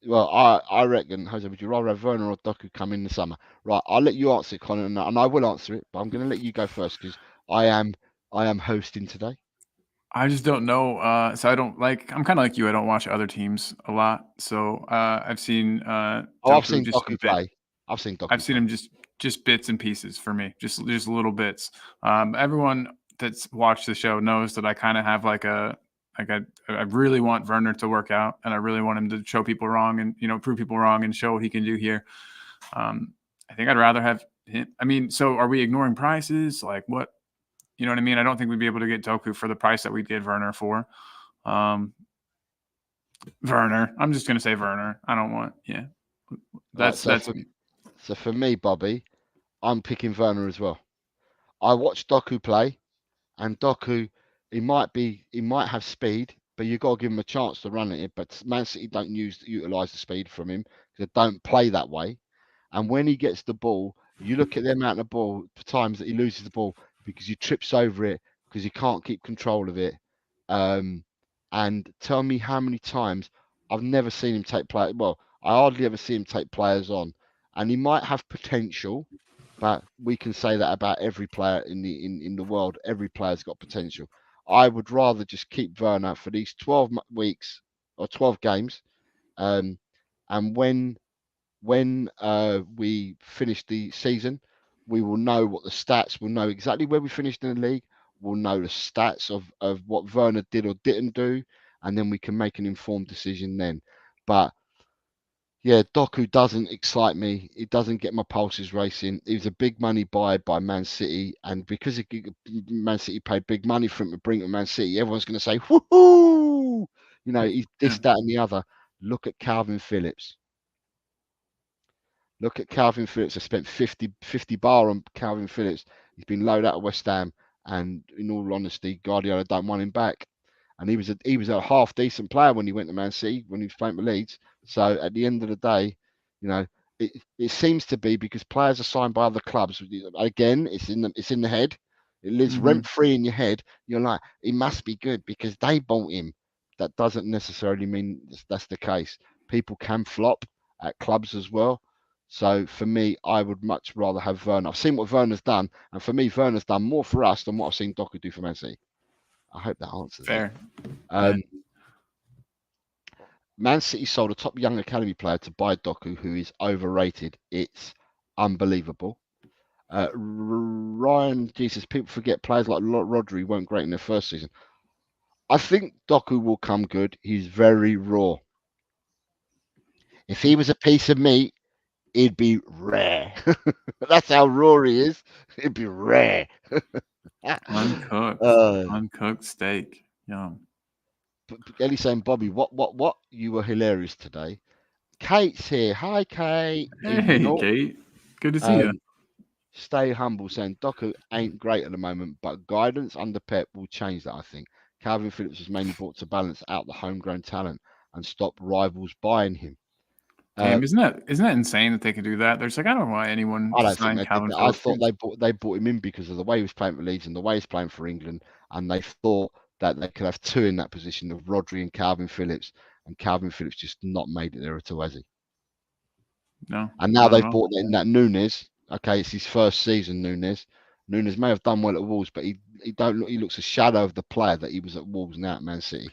well, I reckon, Jose, would you rather have Werner or Doku come in the summer? Right, I'll let you answer it, Connor, and I will answer it, but I'm going to let you go first because I am hosting today. I just don't know. So I don't like. I'm kind of like you. I don't watch other teams a lot. So I've seen. I've Doku seen just a Doku bit. play. I've seen Doku I've seen play. him just bits and pieces for me. Just little bits. Everyone that's watched the show knows that I kind of have like a Like I really want Werner to work out, and I really want him to show people wrong and prove people wrong and show what he can do here. I think I'd rather have him. I mean, so are we ignoring prices? Like what? You know what I mean? I don't think we'd be able to get Doku for the price that we'd get Werner for. Werner. I'm just gonna say Werner. I don't want. Yeah, Right, that's me. so for me, Bobby, I'm picking Werner as well. I watched Doku play, and Doku, he might have speed, but you got to give him a chance to run at it. But Man City don't utilize the speed from him. They don't play that way. And when he gets the ball, you look at the amount of times that he loses the ball because he trips over it because he can't keep control of it. And tell me how many times I've never seen him take play. Well, I hardly ever see him take players on, and he might have potential, but we can say that about every player in the world. Every player's got potential. I would rather just keep Werner for these 12 weeks or 12 games, and when we finish the season, we will know what the stats. We'll know exactly where we finished in the league. We'll know the stats of what Werner did or didn't do, and then we can make an informed decision then. But yeah, Doku doesn't excite me. It doesn't get my pulses racing. He was a big money buy by Man City, and because Man City paid big money for him to bring to Man City, everyone's going to say, "Woohoo!" He's this, that, and the other. Look at Calvin Phillips. Look at Calvin Phillips. I spent 50 bar on Calvin Phillips. He's been loaned out of West Ham, and in all honesty, Guardiola don't want him back. And he was a half decent player when he went to Man City when he was playing for Leeds. So at the end of the day, it seems to be because players are signed by other clubs. Again, it's in the head. It lives rent free in your head. You're like, he must be good because they bought him. That doesn't necessarily mean that's the case. People can flop at clubs as well. So for me, I would much rather have Werner. I've seen what Werner's done, and for me, Werner's done more for us than what I've seen Doku do for Man City. I hope that answers Fair. it. Man City sold a top young academy player to buy Doku, who is overrated. It's unbelievable. Ryan Jesus, people forget players like Rodri weren't great in their first season. I think Doku will come good. He's very raw. If he was a piece of meat, it'd be rare. That's how raw he is. It'd be rare. Uncooked steak. Yum. Ellie saying, Bobby, what? You were hilarious today. Kate's here. Hi, Kate. Hey, Kate. Good to see you. Stay humble, saying Doku ain't great at the moment, but guidance under Pep will change that, I think. Calvin Phillips was mainly brought to balance out the homegrown talent and stop rivals buying him. Damn, isn't that insane that they could do that? There's like, I don't know why anyone I don't think signed they Calvin did that. Phillips. I thought they brought him in because of the way he was playing for Leeds and the way he's playing for England, and they thought that they could have two in that position of Rodri and Calvin Phillips, and Calvin Phillips just not made it there at all, has he? No. And now they've brought in that Nunes. Okay, it's his first season, Nunes. Nunes may have done well at Wolves, but he looks a shadow of the player that he was at Wolves now at Man City.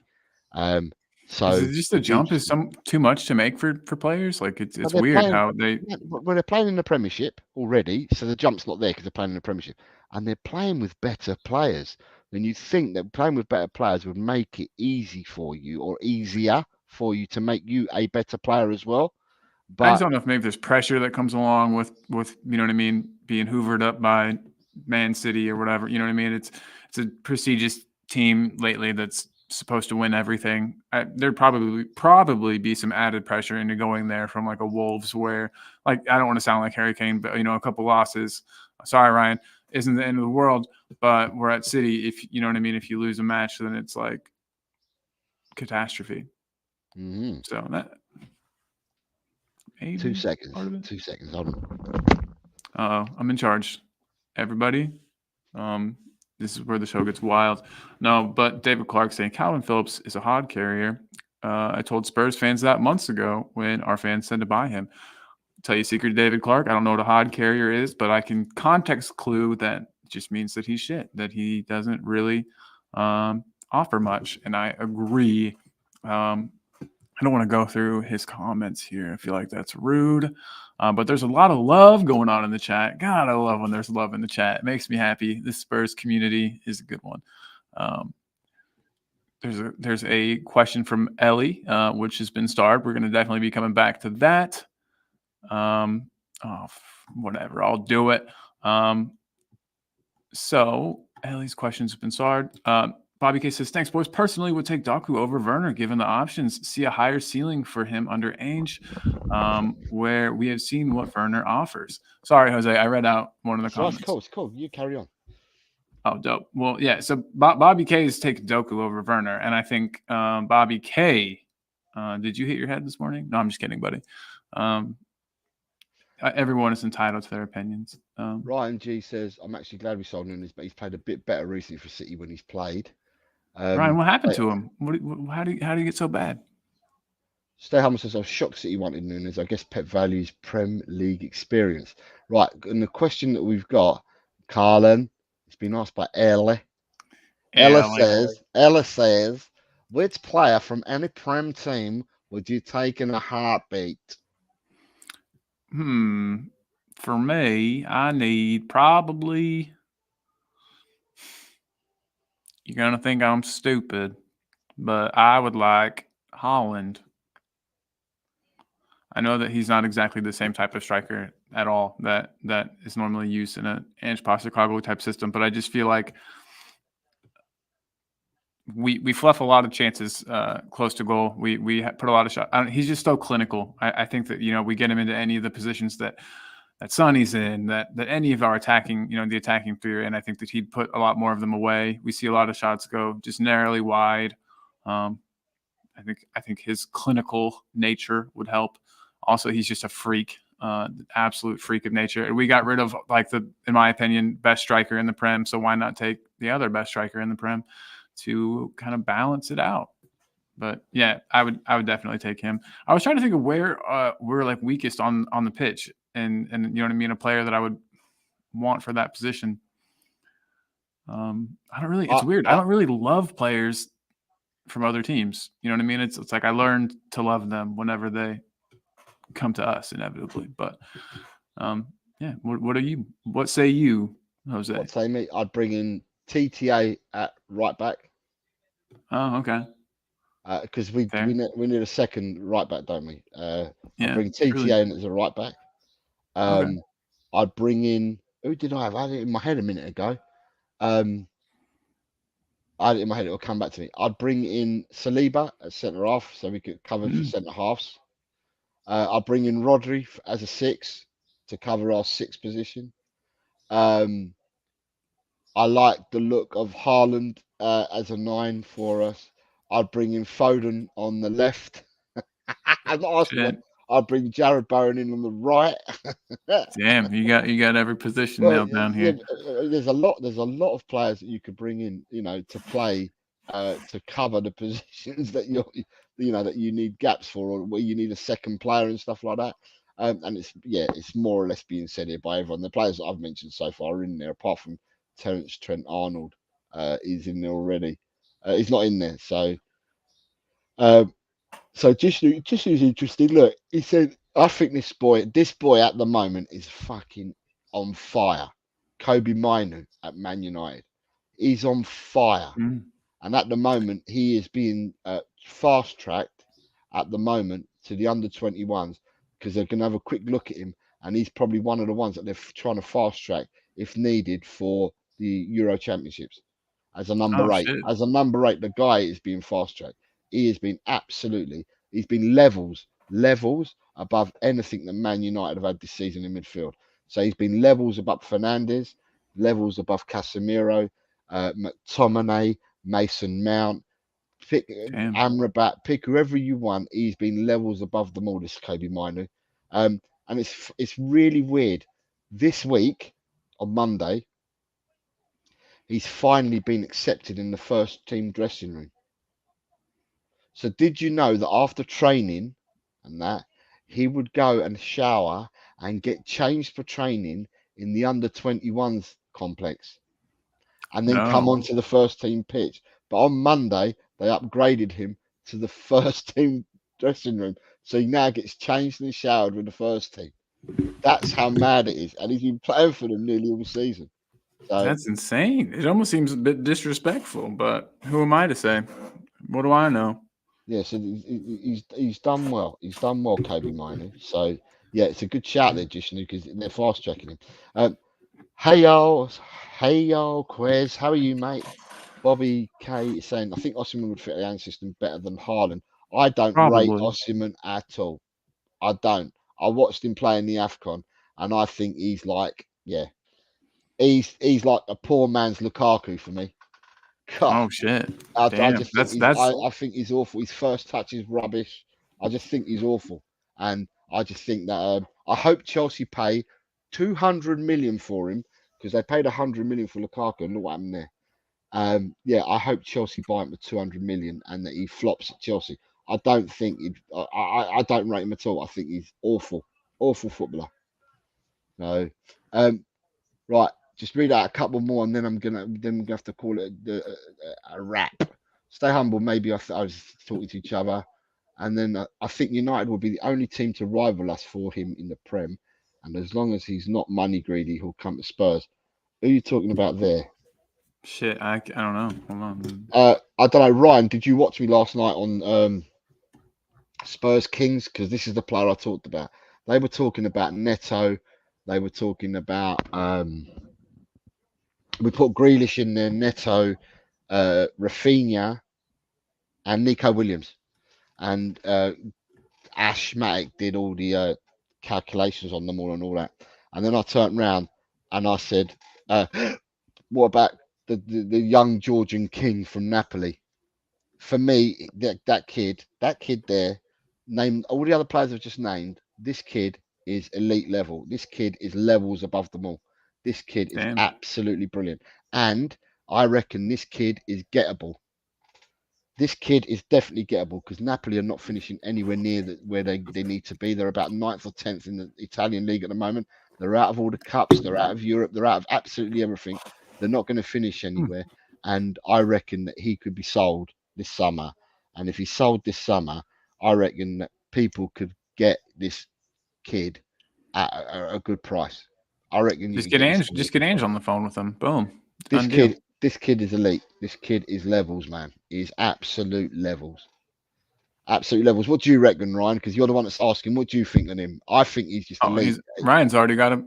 So is it just the jump is too much to make for players? Like it's weird how they they're playing in the Premiership already, so the jump's not there because they're playing in the Premiership, and they're playing with better players. Then you think that playing with better players would make it easy for you or easier for you to make you a better player as well. But I just don't know if maybe there's pressure that comes along with you know what I mean, being hoovered up by Man City or whatever. You know what I mean? It's a prestigious team lately that's supposed to win everything. There'd probably be some added pressure into going there from like a Wolves where, like, I don't want to sound like Harry Kane, but a couple losses. Sorry, Ryan, isn't the end of the world. But we're at City. If you know what I mean, if you lose a match, then it's like catastrophe. So that. Maybe 2 seconds. 2 seconds. Hold on. I'm in charge. Everybody. This is where the show gets wild. No, but David Clark saying Calvin Phillips is a hod carrier. I told Spurs fans that months ago when our fans said to buy him. Tell you a secret, David Clark. I don't know what a hod carrier is, but I can context clue that just means that he's shit, that he doesn't really offer much. And I agree. I don't want to go through his comments here. I feel like that's rude. But there's a lot of love going on in the chat. God, I love when there's love in the chat. It makes me happy. This Spurs community is a good one. there's a question from Ellie, which has been starred. We're going to definitely be coming back to that. Whatever, I'll do it. So Ellie's questions have been starred. Bobby K says, thanks, boys. Personally, would take Doku over Werner given the options. See a higher ceiling for him under Ainge, where we have seen what Werner offers. Sorry, Jose, I read out one of the comments. It's cool. You carry on. Oh, dope. Well, yeah. So Bobby K is taking Doku over Werner, and I think Bobby K. Did you hit your head this morning? No, I'm just kidding, buddy. Everyone is entitled to their opinions. Ryan G says, I'm actually glad we sold Nunes, but he's played a bit better recently for City when he's played. Ryan, what happened to him? How do you get so bad? Stay Humble says, I was shocked City wanted Nunes. I guess Pep values Prem League experience. Right, and the question that we've got, Carlin, it's been asked by Ella. Ella says, which player from any Prem team would you take in a heartbeat? For me, I need probably. You're gonna think I'm stupid, but I would like Holland. I know that he's not exactly the same type of striker at all that is normally used in an Ange Postecoglou type system, but I just feel like we fluff a lot of chances close to goal. We put a lot of shots. He's just so clinical. I think that we get him into any of the positions that Sonny's in, that any of our attacking, the attacking three, and I think that he'd put a lot more of them away. We see a lot of shots go just narrowly wide. I think his clinical nature would help. Also, he's just a freak, absolute freak of nature. And we got rid of in my opinion, best striker in the Prem. So why not take the other best striker in the Prem to kind of balance it out? But yeah, I would definitely take him. I was trying to think of where we're weakest on the pitch, and you know what I mean, a player that I would want for that position. I don't really. It's weird. I don't really love players from other teams. You know what I mean? It's like I learned to love them whenever they come to us inevitably. But yeah, what say you, Jose? What say me? I'd bring in TTA at right back. Oh, okay. Because we need a second right back, don't we? Yeah, I'd bring TTA in as a right back. Okay. I'd bring in, who did I have? I had it in my head a minute ago. I had it in my head. It'll come back to me. I'd bring in Saliba at centre half, so we could cover for centre halves. I'll bring in Rodri as a 6 to cover our 6th position. I like the look of Haaland as a 9 for us. I'd bring in Foden on the left. I'm not asking one. I'd bring Jared Bowen in on the right. Damn, you got every position nailed down here. There's a lot of players that you could bring in, to play to cover the positions that that you need gaps for, or where you need a second player and stuff like that. And it's more or less being said here by everyone. The players that I've mentioned so far are in there, apart from Terence Trent Arnold. Is in there already. He's not in there, so. So just is interesting. Look, he said, I think this boy at the moment is fucking on fire. Kobe Minu at Man United. He's on fire. And at the moment, he is being fast tracked at the moment to the under 21s, because they're going to have a quick look at him. And he's probably one of the ones that they're trying to fast track if needed for the Euro Championships as a number 8. Shit. As a number 8, the guy is being fast tracked. He has been he's been levels above anything that Man United have had this season in midfield. So he's been levels above Fernandes, levels above Casemiro, McTominay, Mason Mount, pick Amrabat, pick whoever you want. He's been levels above them all, this Kobe Minu. And it's really weird. This week, on Monday, he's finally been accepted in the first team dressing room. So did you know that after training and that, he would go and shower and get changed for training in the under 21s complex and then come onto the first team pitch? But on Monday, they upgraded him to the first team dressing room. So he now gets changed and showered with the first team. That's how mad it is. And he's been playing for them nearly all season. So, that's insane. It almost seems a bit disrespectful, but who am I to say? What do I know? Yeah, so he's done well. He's done well, Kobe Minu. So yeah, it's a good shout there, Jishnu, because they're fast tracking him. Um, hey y'all, hey y'all, Quez, how are you, mate? Bobby K is saying I think Osimhen would fit the Ant system better than Haaland. I don't rate Probably. Osimhen at all. I don't. I watched him play in the AFCON, and I think he's like, yeah, he's like a poor man's Lukaku for me. God, Oh shit. I Damn. just think That's I think he's awful. His first touch is rubbish. I just think he's awful, and I just think that I hope Chelsea pay 200 million for him because they paid 100 million for Lukaku, and look what happened there. Yeah, I hope Chelsea buy him for 200 million and that he flops at Chelsea. I don't think I don't rate him at all. I think he's awful, awful footballer. No, um, right. Just read out a couple more, and then we're gonna have to call it a wrap. Stay humble. Maybe I was talking to each other, and then I think United will be the only team to rival us for him in the Prem. And as long as he's not money greedy, he'll come to Spurs. Who are you talking about there? shit. I don't know. Hold on. I don't know, Ryan. Did you watch me last night on Spurs Kings? Because this is the player I talked about. They were talking about Neto. They were talking about we put Grealish in there, Neto, Rafinha, and Nico Williams. And Ash Matic did all the calculations on them all and all that. And then I turned around and I said, uh, "What about the young Georgian king from Napoli?" For me, that kid there, named all the other players I've just named. This kid is elite level. This kid is levels above them all. This kid is Damn. absolutely brilliant, and I reckon this kid is gettable. This kid is definitely gettable because Napoli are not finishing anywhere near where they need to be. They're about ninth or 10th in the Italian league at the moment. They're out of all the cups. They're out of Europe. They're out of absolutely everything. They're not going to finish Hmm. anywhere. And I reckon that he could be sold this summer. And if he's sold this summer, I reckon that people could get this kid at a good price. I reckon you Just could get get this Ange. kid at a Just get good Ange price. on the phone with him. Boom. This Done deal. kid, this kid is elite. This kid is levels, man. He's absolute levels. Absolute levels. What do you reckon, Ryan? Because you're the one that's asking. What do you think of him? I think he's just Oh, he's elite. Ryan's already got a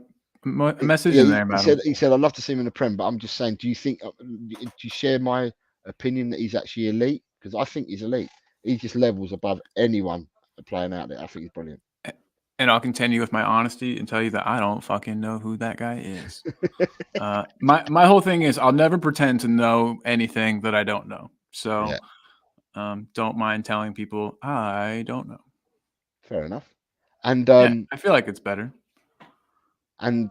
message Yeah, in there he about said him. he said I'd love to see him in the Prem, but I'm just saying. Do you think? Do you share my opinion that he's actually elite? Because I think he's elite. He just levels above anyone playing out there. I think he's brilliant. And I'll continue with my honesty and tell you that I don't fucking know who that guy is. My whole thing is I'll never pretend to know anything that I don't know. So Yeah, don't mind telling people I don't know. fair enough. And Yeah, I feel like it's better.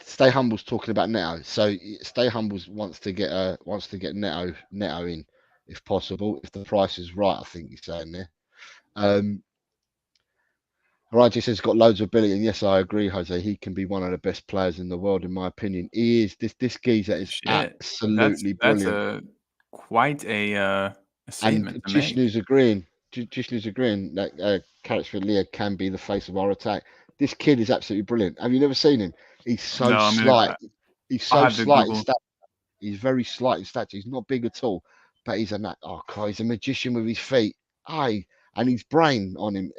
Stay Humble's talking about Neto. So Stay Humble's wants to get Neto in if possible, if the price is right. I think he's saying there. Um, Raji says he's got loads of ability, and yes, I agree, Jose. He can be one of the best players in the world, in my opinion. He is. This geezer is Shit, absolutely that's brilliant, a quite a and statement to make. Jishnu's agreeing. Jishnu's agreeing that character Leah can be the face of our attack. This kid is absolutely brilliant. Have you never seen him? He's so No, I'm slight. gonna. He's I'll so have to slight in Google. stature. He's very slight in stature. He's not big at all, but oh god, he's a magician with his feet. Aye, and his brain on him.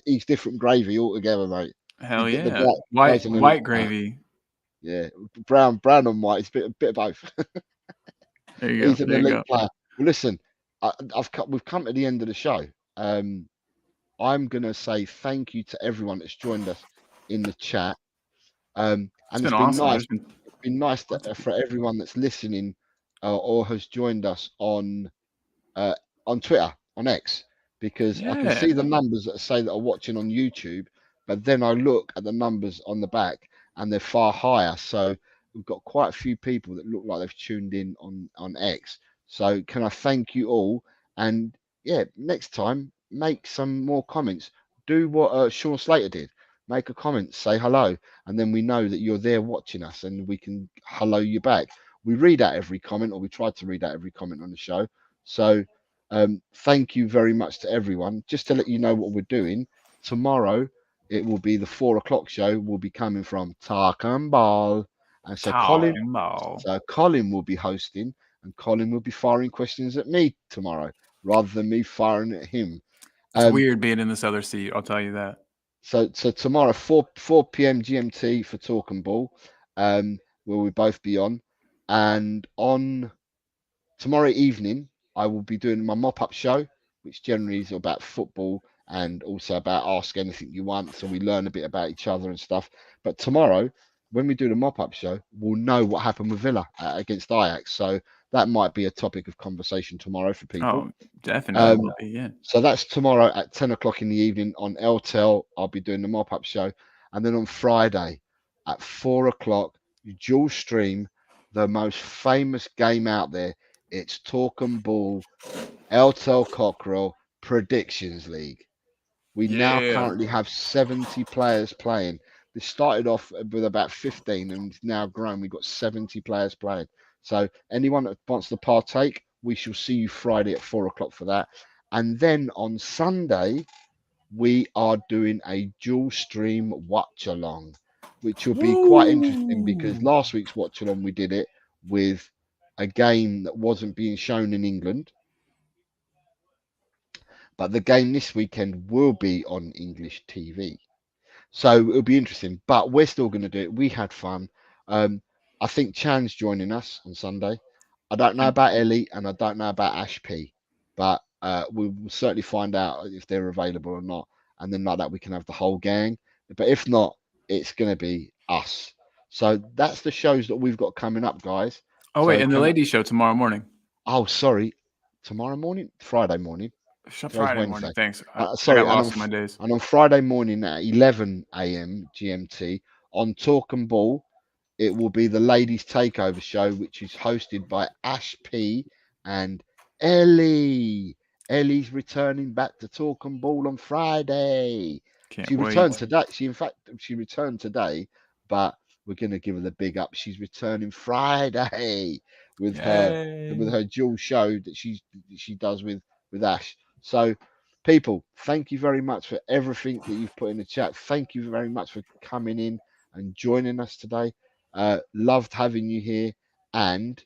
He's different gravy altogether, mate. Hell The yeah, guy's an elite white player. gravy. Yeah, brown and white. It's a bit of both. There you go. He's an There you elite go. player. Well, listen, we've come to the end of the show. I'm gonna say thank you to everyone that's joined us in the chat. It's And been it's been awesome. nice. There's been It's been nice lots of for people. everyone that's listening or has joined us uh, on Twitter, on X, because I can Yeah. see the numbers that say that are watching on YouTube, but then I look at the numbers on the back and they're far higher. So we've got quite a few people that look like they've tuned in on X. So can I thank you all? And yeah, next time make some more comments. Do what Sean Slater did. Make a comment, say hello, and then we know that you're there watching us, and we can hello you back. We read out every comment, or we try to read out every comment on the show. So thank you very much to everyone. Just to let you know what we're doing tomorrow, it will be the 4 o'clock show. Will be coming from Tark and Ball, and Talking ball. so Colin will be hosting, and Colin will be firing questions at me tomorrow. rather than me firing at him. It's weird being in this other seat. I'll tell you that. So tomorrow, 4 p.m. GMT for Talk and Ball, where we both be on. And on tomorrow evening, I will be doing my mop-up show, which generally is about football and also about ask anything you want, so we learn a bit about each other and stuff. But tomorrow, when we do the mop-up show, we'll know what happened with Villa against Ajax. So that might be a topic of conversation tomorrow for people. Oh, definitely will be, yeah. So that's tomorrow at 10 o'clock in the evening on Tel. I'll be doing the mop-up show. And then on Friday at 4 o'clock, dual stream the most famous game out there. It's Talk and Ball, Tel Cockerel Predictions League. We now currently have 70 players playing. This started off with about 15 and it's now grown. We've got 70 players playing. So anyone that wants to partake, we shall see you Friday at 4 o'clock for that. And then on Sunday, we are doing a dual stream watch along, which will be quite interesting because last week's watch along we did it with a game that wasn't being shown in England. But the game this weekend will be on English TV. So it'll be interesting. But we're still going to do it. We had fun. I think Chan's joining us on Sunday. I don't know about Ellie and I don't know about Ash P. But we will certainly find out if they're available or not. And then like that, we can have the whole gang. But if not, it's going to be us. So that's the shows that we've got coming up, guys. Oh, wait, and the ladies' show tomorrow morning. Oh, sorry. Tomorrow morning? Friday morning. Friday morning, thanks. Sorry, I got lost in my days. And on Friday morning at 11 a.m. GMT on Talk and Ball, it will be the Ladies Takeover show, which is hosted by Ash P and Ellie. Ellie's returning back to Talk and Ball on Friday. She returned today. She returned today, but we're going to give her the big up. She's returning Friday with her dual show that she does with Ash. So, people, thank you very much for everything that you've put in the chat. Thank you very much for coming in and joining us today. Loved having you here, and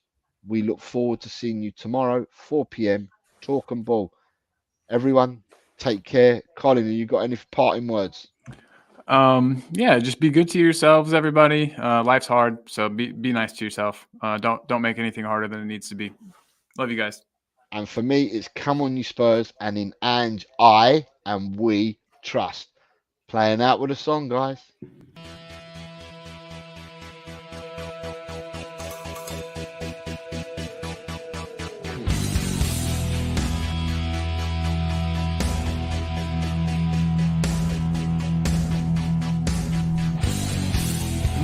we look forward to seeing you tomorrow, 4 p.m. Talk and Ball. Everyone, take care. Colin, have you got any parting words? Yeah, just be good to yourselves, everybody. Life's hard, so be nice to yourself. Don't make anything harder than it needs to be. Love you guys. And for me, it's come on you Spurs, and in Ange, I and we trust. Playing out with a song, guys.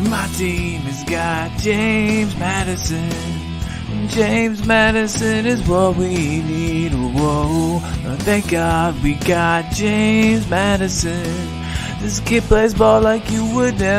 My team has got James Madison. James Madison is what we need. Whoa, thank God we got James Madison. This kid plays ball like you would never.